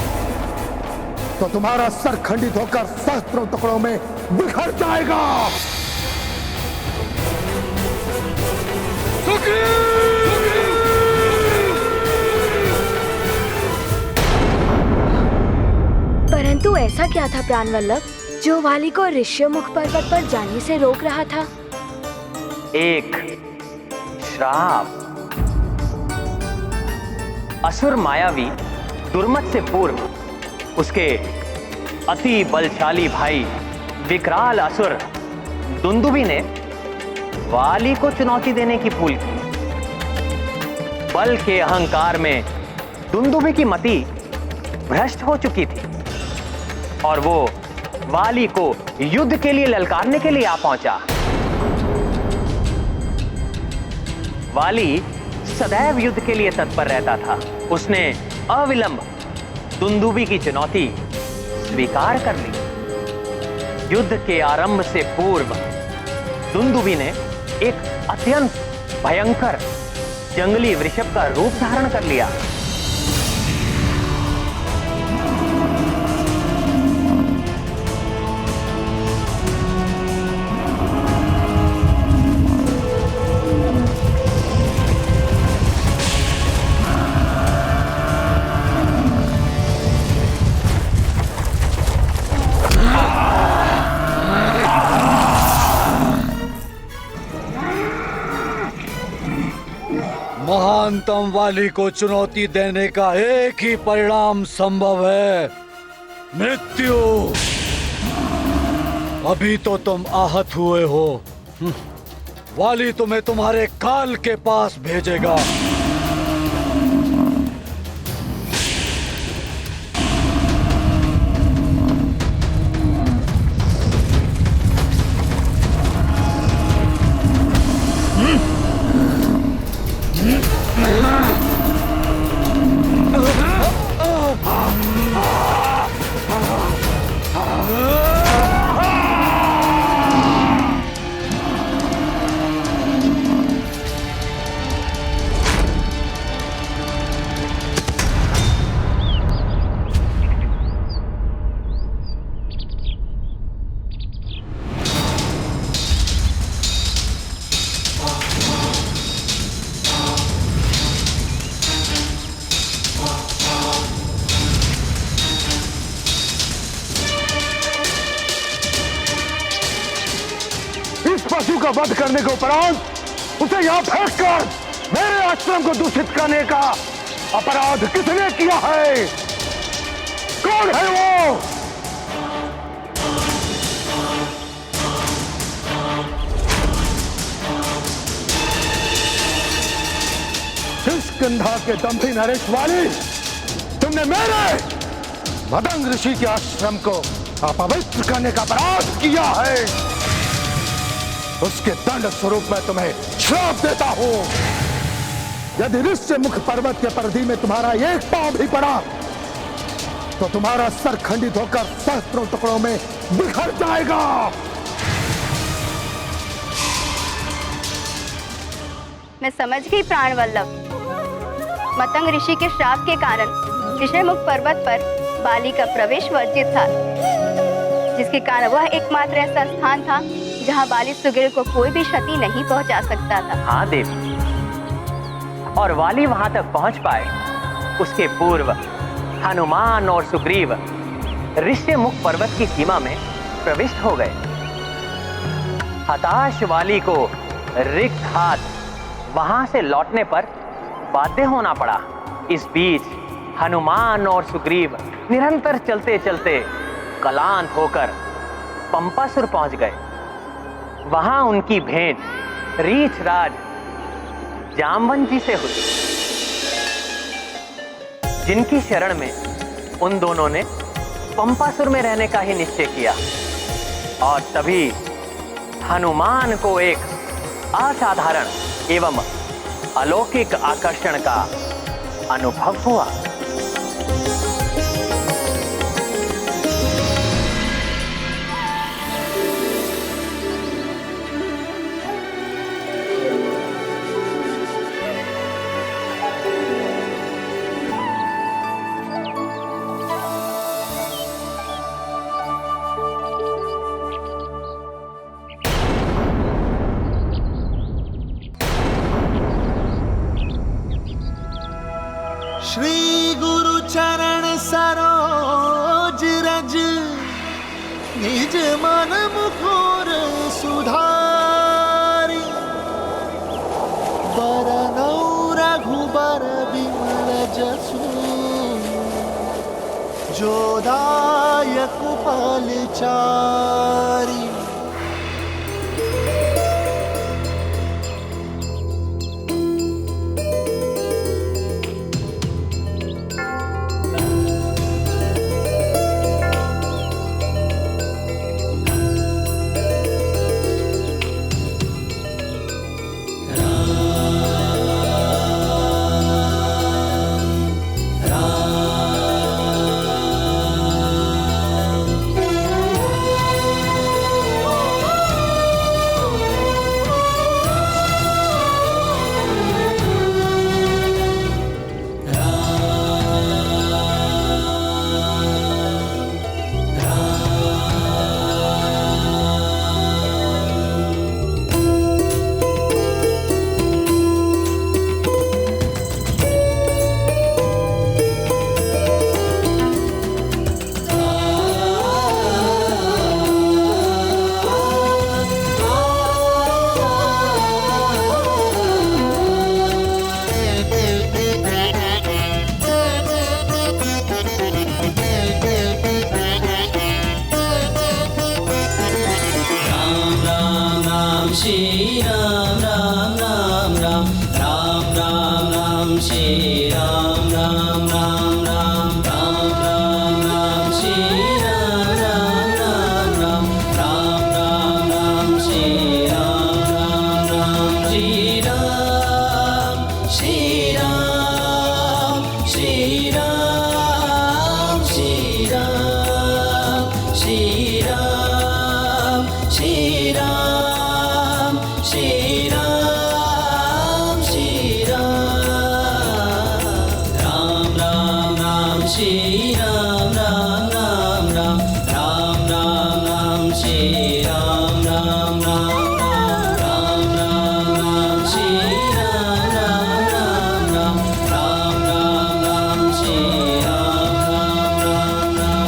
तो तुम्हारा सर खंडित होकर सहस्त्रों टुकड़ों में बिखर जाएगा। परंतु ऐसा क्या था प्राणवल्लभ जो वाली को ऋष्यमुख पर्वत पर जाने से रोक रहा था? एक श्राप। असुर मायावी दुर्मत से पूर्व उसके अति बलशाली भाई विकराल असुर दुंदुभी ने वाली को चुनौती देने की भूल की। बल के अहंकार में दुंदुभी की मति भ्रष्ट हो चुकी थी और वो वाली को युद्ध के लिए ललकारने के लिए आ पहुंचा। वाली सदैव युद्ध के लिए तत्पर रहता था। उसने अविलंब दुंदुभी की चुनौती स्वीकार कर ली। युद्ध के आरंभ से पूर्व दुंदुभी ने एक अत्यंत भयंकर जंगली वृषभ का रूप धारण कर लिया। महानतम वाली को चुनौती देने का एक ही परिणाम संभव है, मृत्यु। अभी तो तुम आहत हुए हो, वाली तुम्हें तुम्हारे काल के पास भेजेगा। पशु का वध करने के उपरांत उसे यहाँ फेंक कर मेरे आश्रम को दूषित करने का अपराध किसने किया है? कौन है वो? किष्किंधा के दंभी नरेश वाली, तुमने मेरे मदंग ऋषि के आश्रम को अपवित्र करने का अपराध किया है। उसके दंड स्वरूप मैं तुम्हें श्राप देता हूं। यदि ऋष्य मुख पर्वत के परिधि में तुम्हारा एक पांव भी पड़ा तो तुम्हारा सर खंडित होकर सहस्त्रों टुकड़ों में बिखर जाएगा। मैं समझ गई प्राण वल्लभ। मतंग ऋषि के श्राप के कारण ऋषमुख पर्वत पर बाली का प्रवेश वर्जित था, जिसके कारण वह एकमात्र ऐसा स्थान था जहां बाली सुग्रीव को कोई भी क्षति नहीं पहुंचा सकता था। हाँ देवी, और वाली वहां तक पहुंच पाए उसके पूर्व हनुमान और सुग्रीव ऋष्यमुख पर्वत की सीमा में प्रविष्ट हो गए। हताश वाली को रिक्त हाथ वहां से लौटने पर बाध्य होना पड़ा। इस बीच हनुमान और सुग्रीव निरंतर चलते चलते क्लांत होकर पंपासुर पहुंच गए। वहां उनकी भेंट रीछ राज जामवंत जी से हुई, जिनकी शरण में उन दोनों ने पंपासुर में रहने का ही निश्चय किया। और तभी हनुमान को एक असाधारण एवं अलौकिक आकर्षण का अनुभव हुआ। श्री गुरु चरण सरोज रज, निज मन मुकुर सुधारी। बरनौ रघुबर विमल जसु, जो दायक फलचारी। श्री राम राम राम राम राम राम राम श्री राम राम राम राम राम राम राम श्री राम राम राम राम राम राम राम श्री राम राम राम श्री राम श्री श्री राम राम राम राम राम राम राम श्री राम राम राम राम राम राम राम श्री राम राम राम राम राम राम राम श्री राम राम राम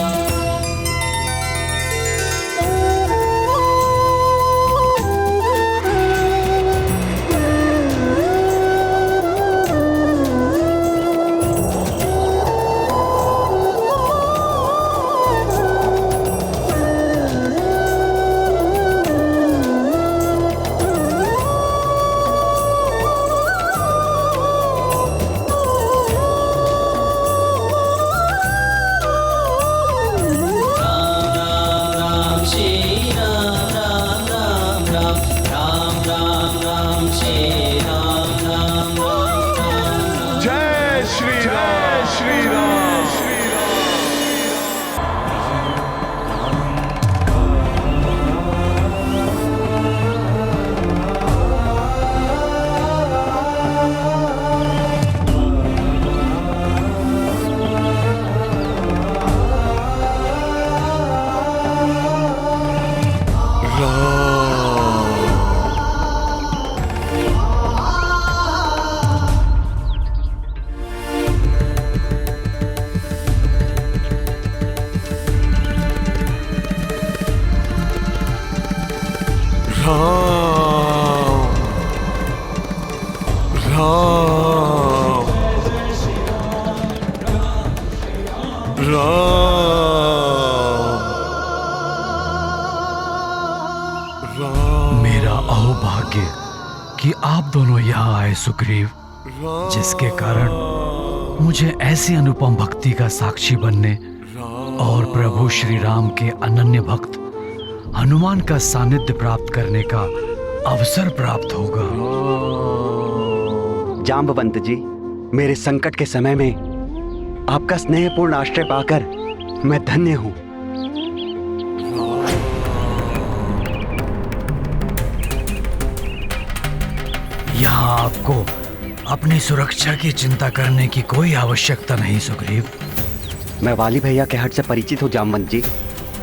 राम मेरा अहोभाग्य कि आप दोनों यहाँ आए सुग्रीव, जिसके कारण मुझे ऐसी अनुपम भक्ति का साक्षी बनने और प्रभु श्री राम के अनन्य भक्त हनुमान का सानिध्य प्राप्त करने का अवसर प्राप्त होगा। जाम्बवंत जी, मेरे संकट के समय में आपका स्नेहपूर्ण आश्रय पाकर मैं धन्य हूँ। यहाँ आपको अपनी सुरक्षा की चिंता करने की कोई आवश्यकता नहीं सुग्रीव। मैं वाली भैया के हट से परिचित हूँ जामवंत जी।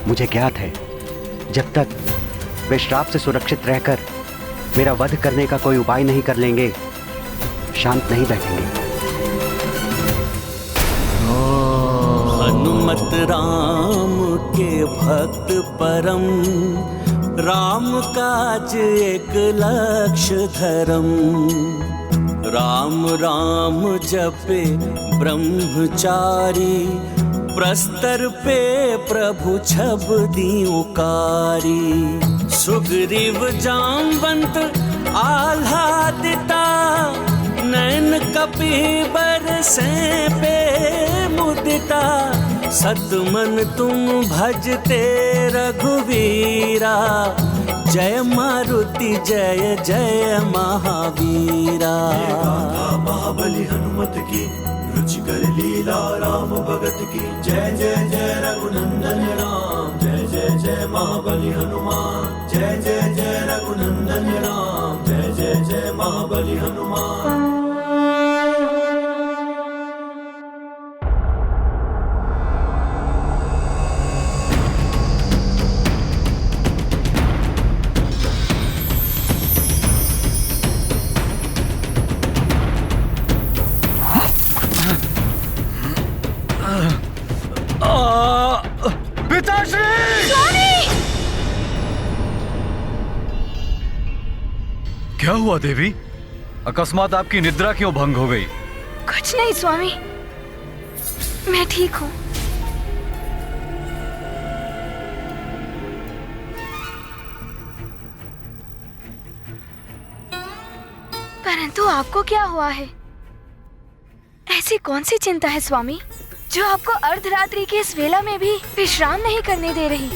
मुझे ज्ञात है जब तक वे श्राप से सुरक्षित रहकर मेरा वध करने का कोई उपाय नहीं कर लेंगे, शांत नहीं बैठेंगे। हनुमत राम के भक्त परम, राम काज एक लक्ष्य धरम। राम राम जपे ब्रह्मचारी, प्रस्तर पे प्रभु छब दीउकारी। सुग्रीव जामवंत आह्लादिता, नैन कपि बरसे पे मुदिता। सतमन तुम भजते रघुवीरा, जय मारुति जय जय महावीरा। महाबली हनुमत की रुचिकर लीला, राम भगत की जय जय जय रघुनंदन राम। जय जय जय महाबली हनुमान, जय जय जय रघुनंदन राम। जय जय जय महाबली हनुमान। क्या हुआ देवी? अकस्मात आपकी निद्रा क्यों भंग हो गई? कुछ नहीं स्वामी, मैं ठीक हूँ। परंतु आपको क्या हुआ है? ऐसी कौन सी चिंता है स्वामी जो आपको अर्धरात्रि की इस वेला में भी विश्राम नहीं करने दे रही?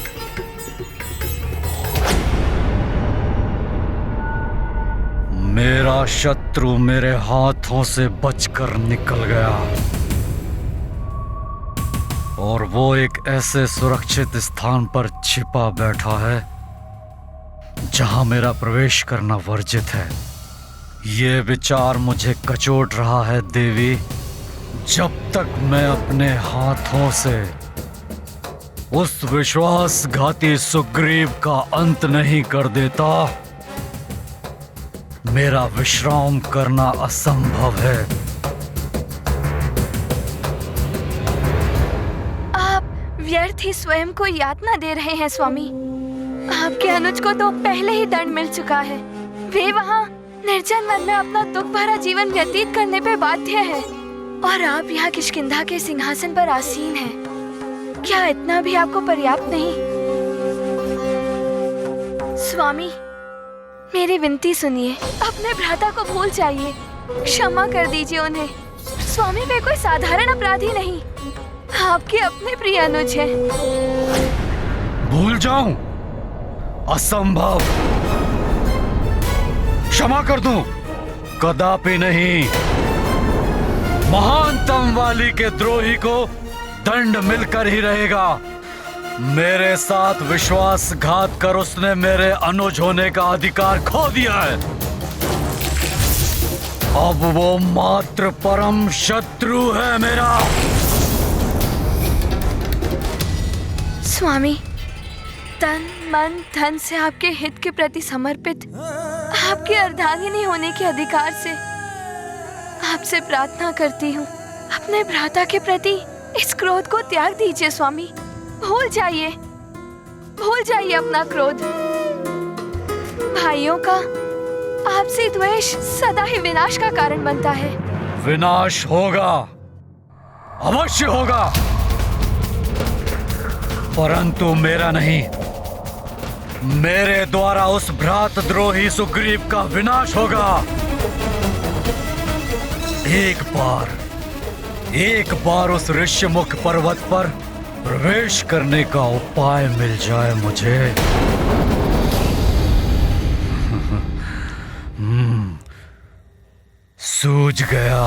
मेरा शत्रु मेरे हाथों से बचकर निकल गया और वो एक ऐसे सुरक्षित स्थान पर छिपा बैठा है जहां मेरा प्रवेश करना वर्जित है। ये विचार मुझे कचोट रहा है देवी, जब तक मैं अपने हाथों से उस विश्वासघाती सुग्रीव का अंत नहीं कर देता, मेरा विश्राम करना असंभव है। आप व्यर्थ ही स्वयं को यातना दे रहे हैं स्वामी। आपके अनुज को तो पहले ही दंड मिल चुका है। वे वहाँ निर्जन वन में अपना दुख भरा जीवन व्यतीत करने पे बाध्य है, और आप यहाँ किष्किंधा के सिंहासन पर आसीन हैं। क्या इतना भी आपको पर्याप्त नहीं? स्वामी, मेरी विनती सुनिए। अपने भ्राता को भूल जाइए, क्षमा कर दीजिए उन्हें। स्वामी वे कोई साधारण अपराधी नहीं, आपके अपने प्रिय अनुज हैं। भूल जाऊं? असंभव। क्षमा कर दूं? कदापि नहीं। महानतम वाली के द्रोही को दंड मिलकर ही रहेगा। मेरे साथ विश्वासघात कर उसने मेरे अनुज होने का अधिकार खो दिया है। अब वो मात्र परम शत्रु है मेरा। स्वामी, तन मन धन से आपके हित के प्रति समर्पित आपके अर्धांगिनी होने के अधिकार से आपसे प्रार्थना करती हूँ, अपने भ्राता के प्रति इस क्रोध को त्याग दीजिए स्वामी। भूल जाइए अपना क्रोध। भाइयों का आपसे द्वेष सदा ही विनाश का कारण बनता है। विनाश होगा, अवश्य होगा, परंतु मेरा नहीं। मेरे द्वारा उस भ्रातद्रोही सुग्रीव का विनाश होगा। एक बार उस ऋष्यमुख पर्वत पर प्रवेश करने का उपाय मिल जाए मुझे। सूझ गया।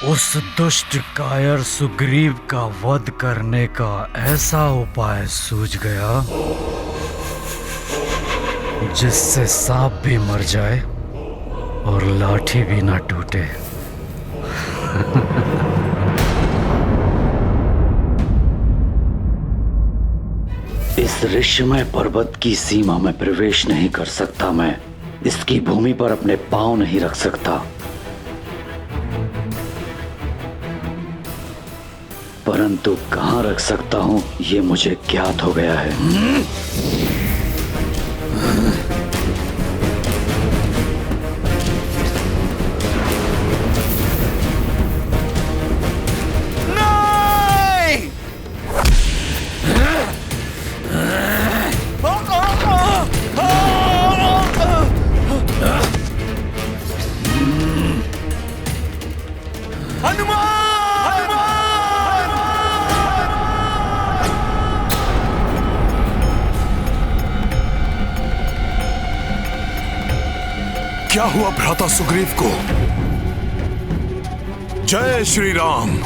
उस दुष्ट कायर सुग्रीव का वध करने का ऐसा उपाय सूझ गया जिससे सांप भी मर जाए और लाठी भी ना टूटे। इस ऋष्यमय पर्वत की सीमा में प्रवेश नहीं कर सकता मैं। इसकी भूमि पर अपने पांव नहीं रख सकता, परंतु कहां रख सकता हूं ये मुझे ज्ञात हो गया है। क्या हुआ भ्राता सुग्रीव को? जय श्री राम।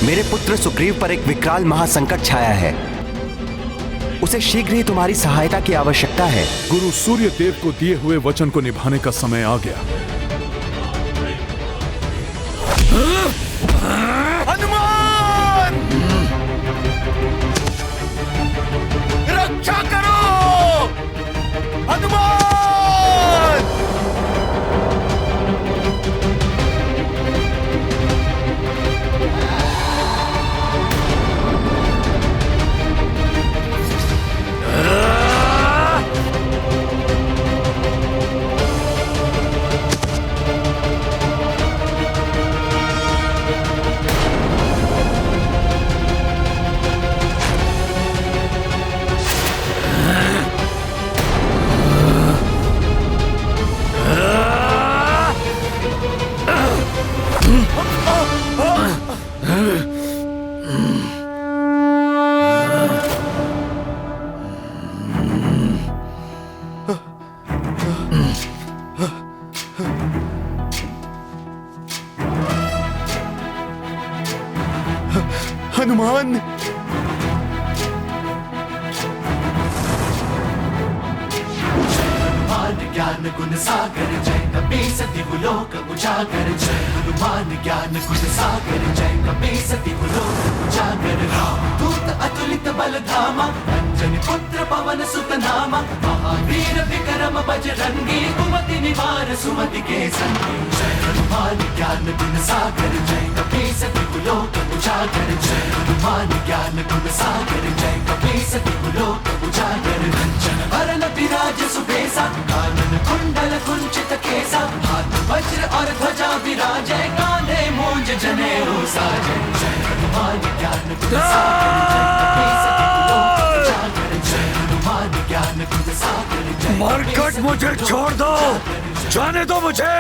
मेरे पुत्र सुग्रीव पर एक विकराल महासंकट छाया है। उसे शीघ्र ही तुम्हारी सहायता की आवश्यकता है। गुरु सूर्य देव को दिए हुए वचन को निभाने का समय आ गया। हनुमान! रक्षा करो! हनुमान! हनुमान, ज्ञान गुण सागर जय कपीस तिहु लोक उजागर जय हनुमान ज्ञान गुण सागर जय कपीस तिहु लोक उजागर दूत अतुलित बल धामा अंजनी पुत्र पवन सुत नामा महावीर विक्रम बजरंगी कुमति निवार सुमति के संगी जय हनुमान ज्ञान गुण सागर जय कपीस तिहु लोक उजागर जय हनुमान ज्ञान गुण सागर जय कपीस तिहु लोक उजागर कंचन वरन विराज सुबेसा कानन कुंडल कुंचित केसा हाथ वज्र और ध्वजा विराजे कांधे मूंज जनेऊ साजे जय हनुमान ज्ञान गुण सागर जय हनुमान ज्ञान गुण सागर मरकट मुझे छोड़ दो, जाने दो मुझे।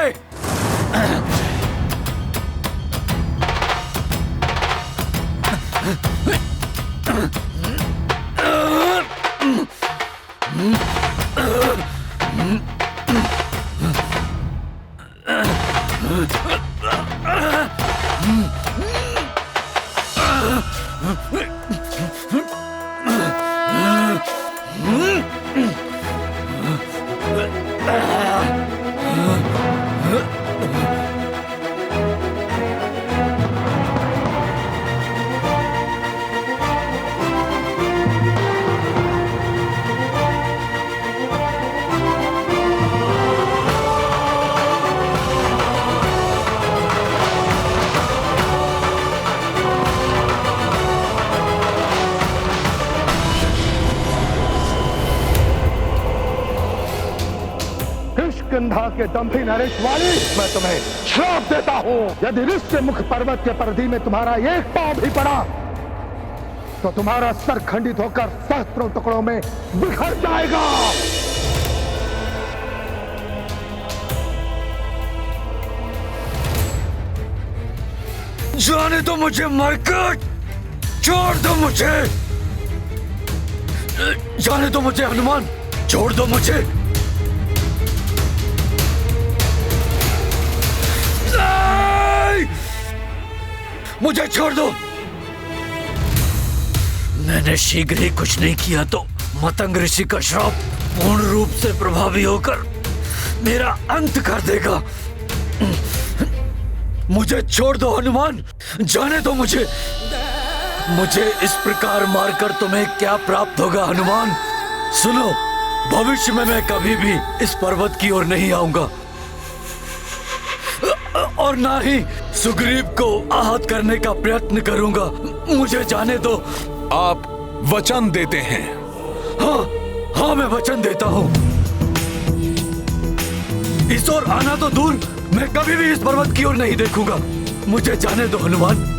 किष्किंधा के दंभी नरेश वाली, मैं तुम्हें श्राप देता हूँ। यदि ऋष्य मुख पर्वत के परिधि में तुम्हारा एक पांव भी पड़ा तो तुम्हारा सर खंडित होकर सहस्त्रों टुकड़ों में बिखर जाएगा। जाने दो मुझे मरकट, छोड़ दो मुझे, जाने दो मुझे हनुमान, छोड़ दो मुझे। मुझे छोड़ दो। मैंने शीघ्र ही कुछ नहीं किया तो मतंग ऋषि का श्राप पूर्ण रूप से प्रभावी होकर मेरा अंत कर देगा। मुझे छोड़ दो हनुमान, जाने दो मुझे। मुझे इस प्रकार मारकर तुम्हें क्या प्राप्त होगा हनुमान? सुनो, भविष्य में मैं कभी भी इस पर्वत की ओर नहीं आऊंगा और ना ही सुग्रीव को आहत करने का प्रयत्न करूंगा। मुझे जाने दो। आप वचन देते हैं? हाँ हाँ, मैं वचन देता हूँ। इस ओर आना तो दूर, मैं कभी भी इस पर्वत की ओर नहीं देखूंगा। मुझे जाने दो हनुमान।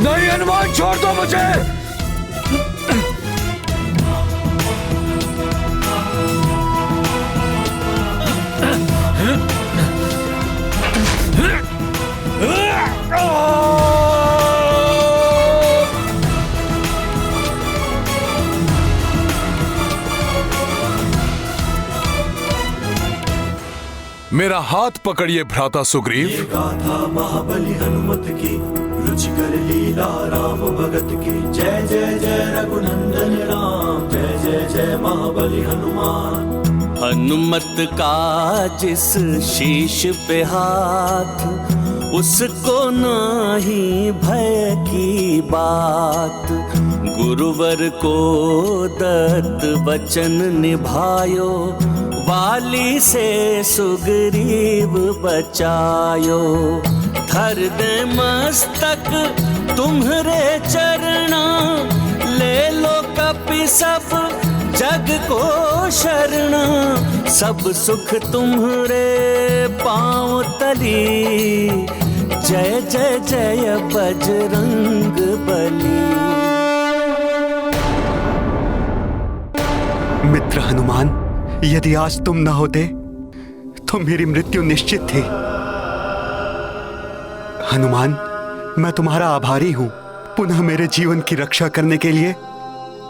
नहीं हनुमान, छोड़ दो मुझे। मेरा हाथ पकड़िए भ्राता सुग्रीव। ये गाथा महाबली हनुमत की, रुचिकर लीला राम भगत की। जय जय जय रघुनंदन राम, जय जय जय महाबली हनुमान। हनुमत का जिस शीश पे हाथ, उसको नाही भय की बात। गुरुवर को दत्त वचन निभायो, वाली से सुग्रीव बचायो। धर दे मस्तक तुम्हरे चरणा, ले लो कपि सब जग को शरणा। सब सुख तुम्हरे पाँव बली, जय जय जय बजरंग बली। मित्र हनुमान, यदि आज तुम न होते तो मेरी मृत्यु निश्चित थी। हनुमान, मैं तुम्हारा आभारी हूं। पुनः मेरे जीवन की रक्षा करने के लिए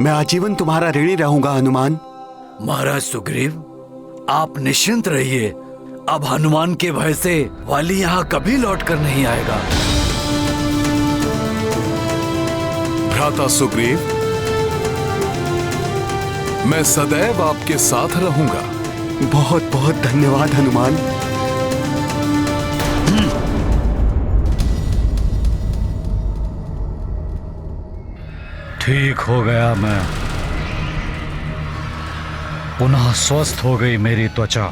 मैं आजीवन तुम्हारा ऋणी रहूंगा हनुमान। महाराज सुग्रीव, आप निश्चिंत रहिए। अब हनुमान के भय से वाली यहाँ कभी लौट कर नहीं आएगा। भ्राता सुग्रीव, मैं सदैव आपके साथ रहूंगा। बहुत बहुत धन्यवाद हनुमान। ठीक हो गया मैं। पुनः स्वस्थ हो गई मेरी त्वचा।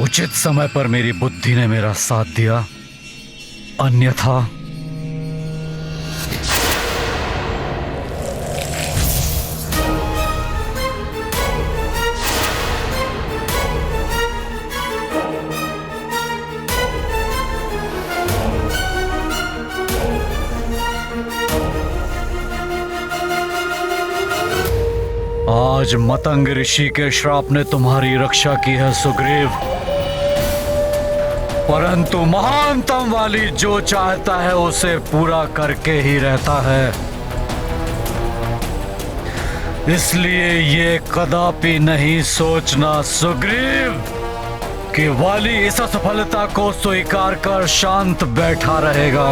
उचित समय पर मेरी बुद्धि ने मेरा साथ दिया, अन्यथा आज मतंग ऋषि के श्राप ने तुम्हारी रक्षा की है सुग्रीव, परंतु महानतम वाली जो चाहता है उसे पूरा करके ही रहता है। इसलिए ये कदापि नहीं सोचना सुग्रीव कि वाली इस असफलता को स्वीकार कर शांत बैठा रहेगा।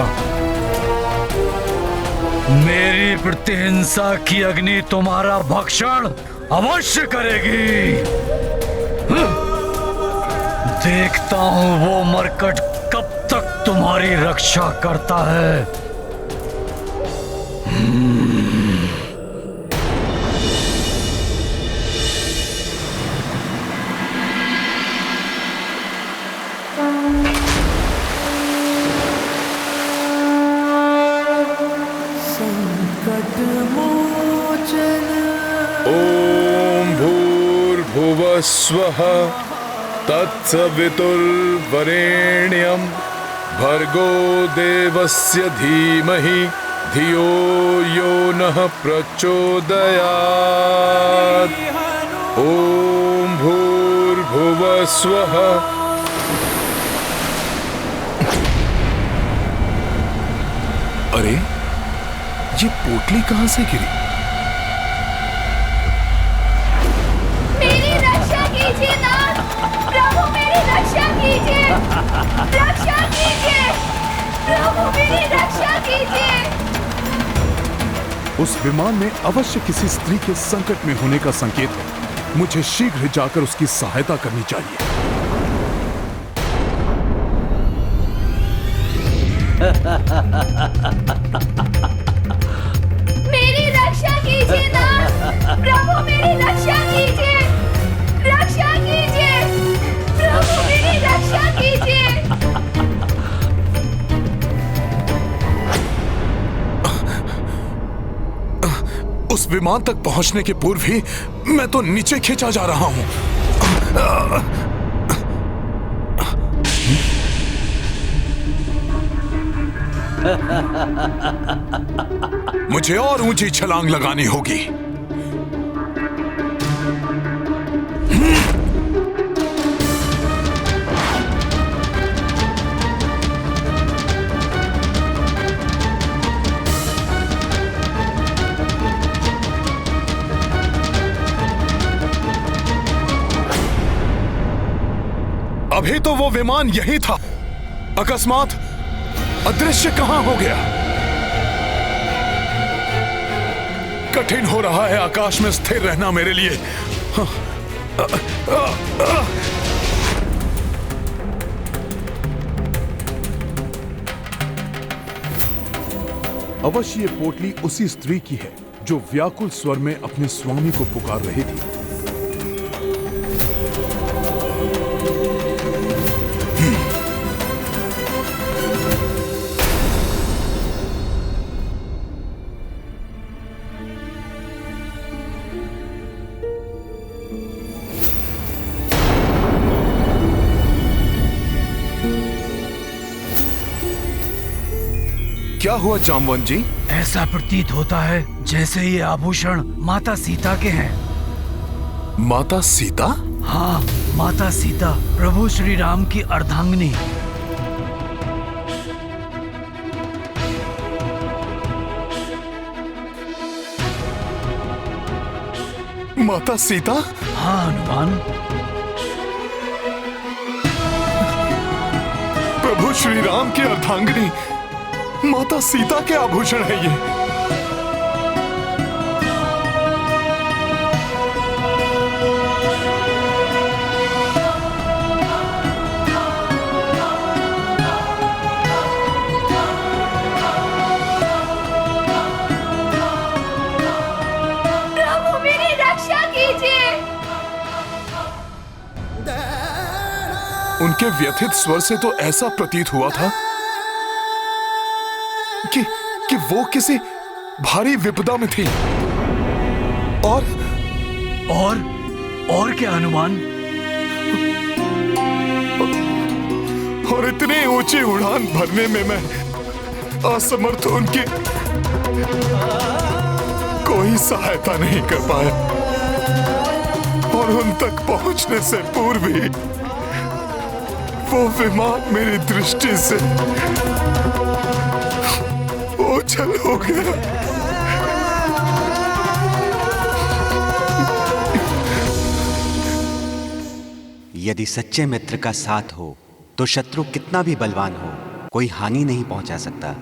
मेरी प्रतिहिंसा की अग्नि तुम्हारा भक्षण अवश्य करेगी। देखता हूं वो मरकट कब तक तुम्हारी रक्षा करता है। ओम भूर्भुवः स्वः तत्सवितुर्वरेण्यं भर्गो देवस्य धीमहि धियो यो नः प्रचोदयात्। ओम भूर्भुवः स्वः। अरे, ये पोटली कहां से गिरी? मेरी रक्षा कीजिए नाथ, प्रभु मेरी रक्षा कीजिए, रक्षा कीजिए, प्रभु मेरी रक्षा कीजिए। उस विमान में अवश्य किसी स्त्री के संकट में होने का संकेत है। मुझे शीघ्र जाकर उसकी सहायता करनी चाहिए। मेरी रक्षा कीजिए नाथ, प्रभु मेरी रक्षा कीजिए, रक्षा कीजिए, प्रभु मेरी रक्षा कीजिए। उस विमान तक पहुंचने के पूर्व ही मैं तो नीचे खींचा जा रहा हूं। मुझे और ऊंची छलांग लगानी होगी। अभी तो वो विमान यही था, अकस्मात अदृश्य कहां हो गया? कठिन हो रहा है आकाश में स्थिर रहना मेरे लिए। अवश्य ये पोटली उसी स्त्री की है जो व्याकुल स्वर में अपने स्वामी को पुकार रही थी। क्या हुआ जामवंत जी? ऐसा प्रतीत होता है जैसे ये आभूषण माता सीता के हैं। माता सीता? हाँ, माता सीता, प्रभु श्री राम की अर्धांगिनी। माता सीता? हाँ हनुमान। प्रभु श्री राम की अर्धांगिनी माता सीता के आभूषण है ये। प्रभु मेरी रक्षा कीजिए। उनके व्यथित स्वर से तो ऐसा प्रतीत हुआ था कि वो किसी भारी विपदा में थी। और क्या हनुमान? और इतनी ऊंची उड़ान भरने में मैं असमर्थ उनकी कोई सहायता नहीं कर पाया, और उन तक पहुंचने से पूर्व ही वो विमान मेरी दृष्टि से ओझल हो गया। यदि सच्चे मित्र का साथ हो तो शत्रु कितना भी बलवान हो कोई हानि नहीं पहुंचा सकता।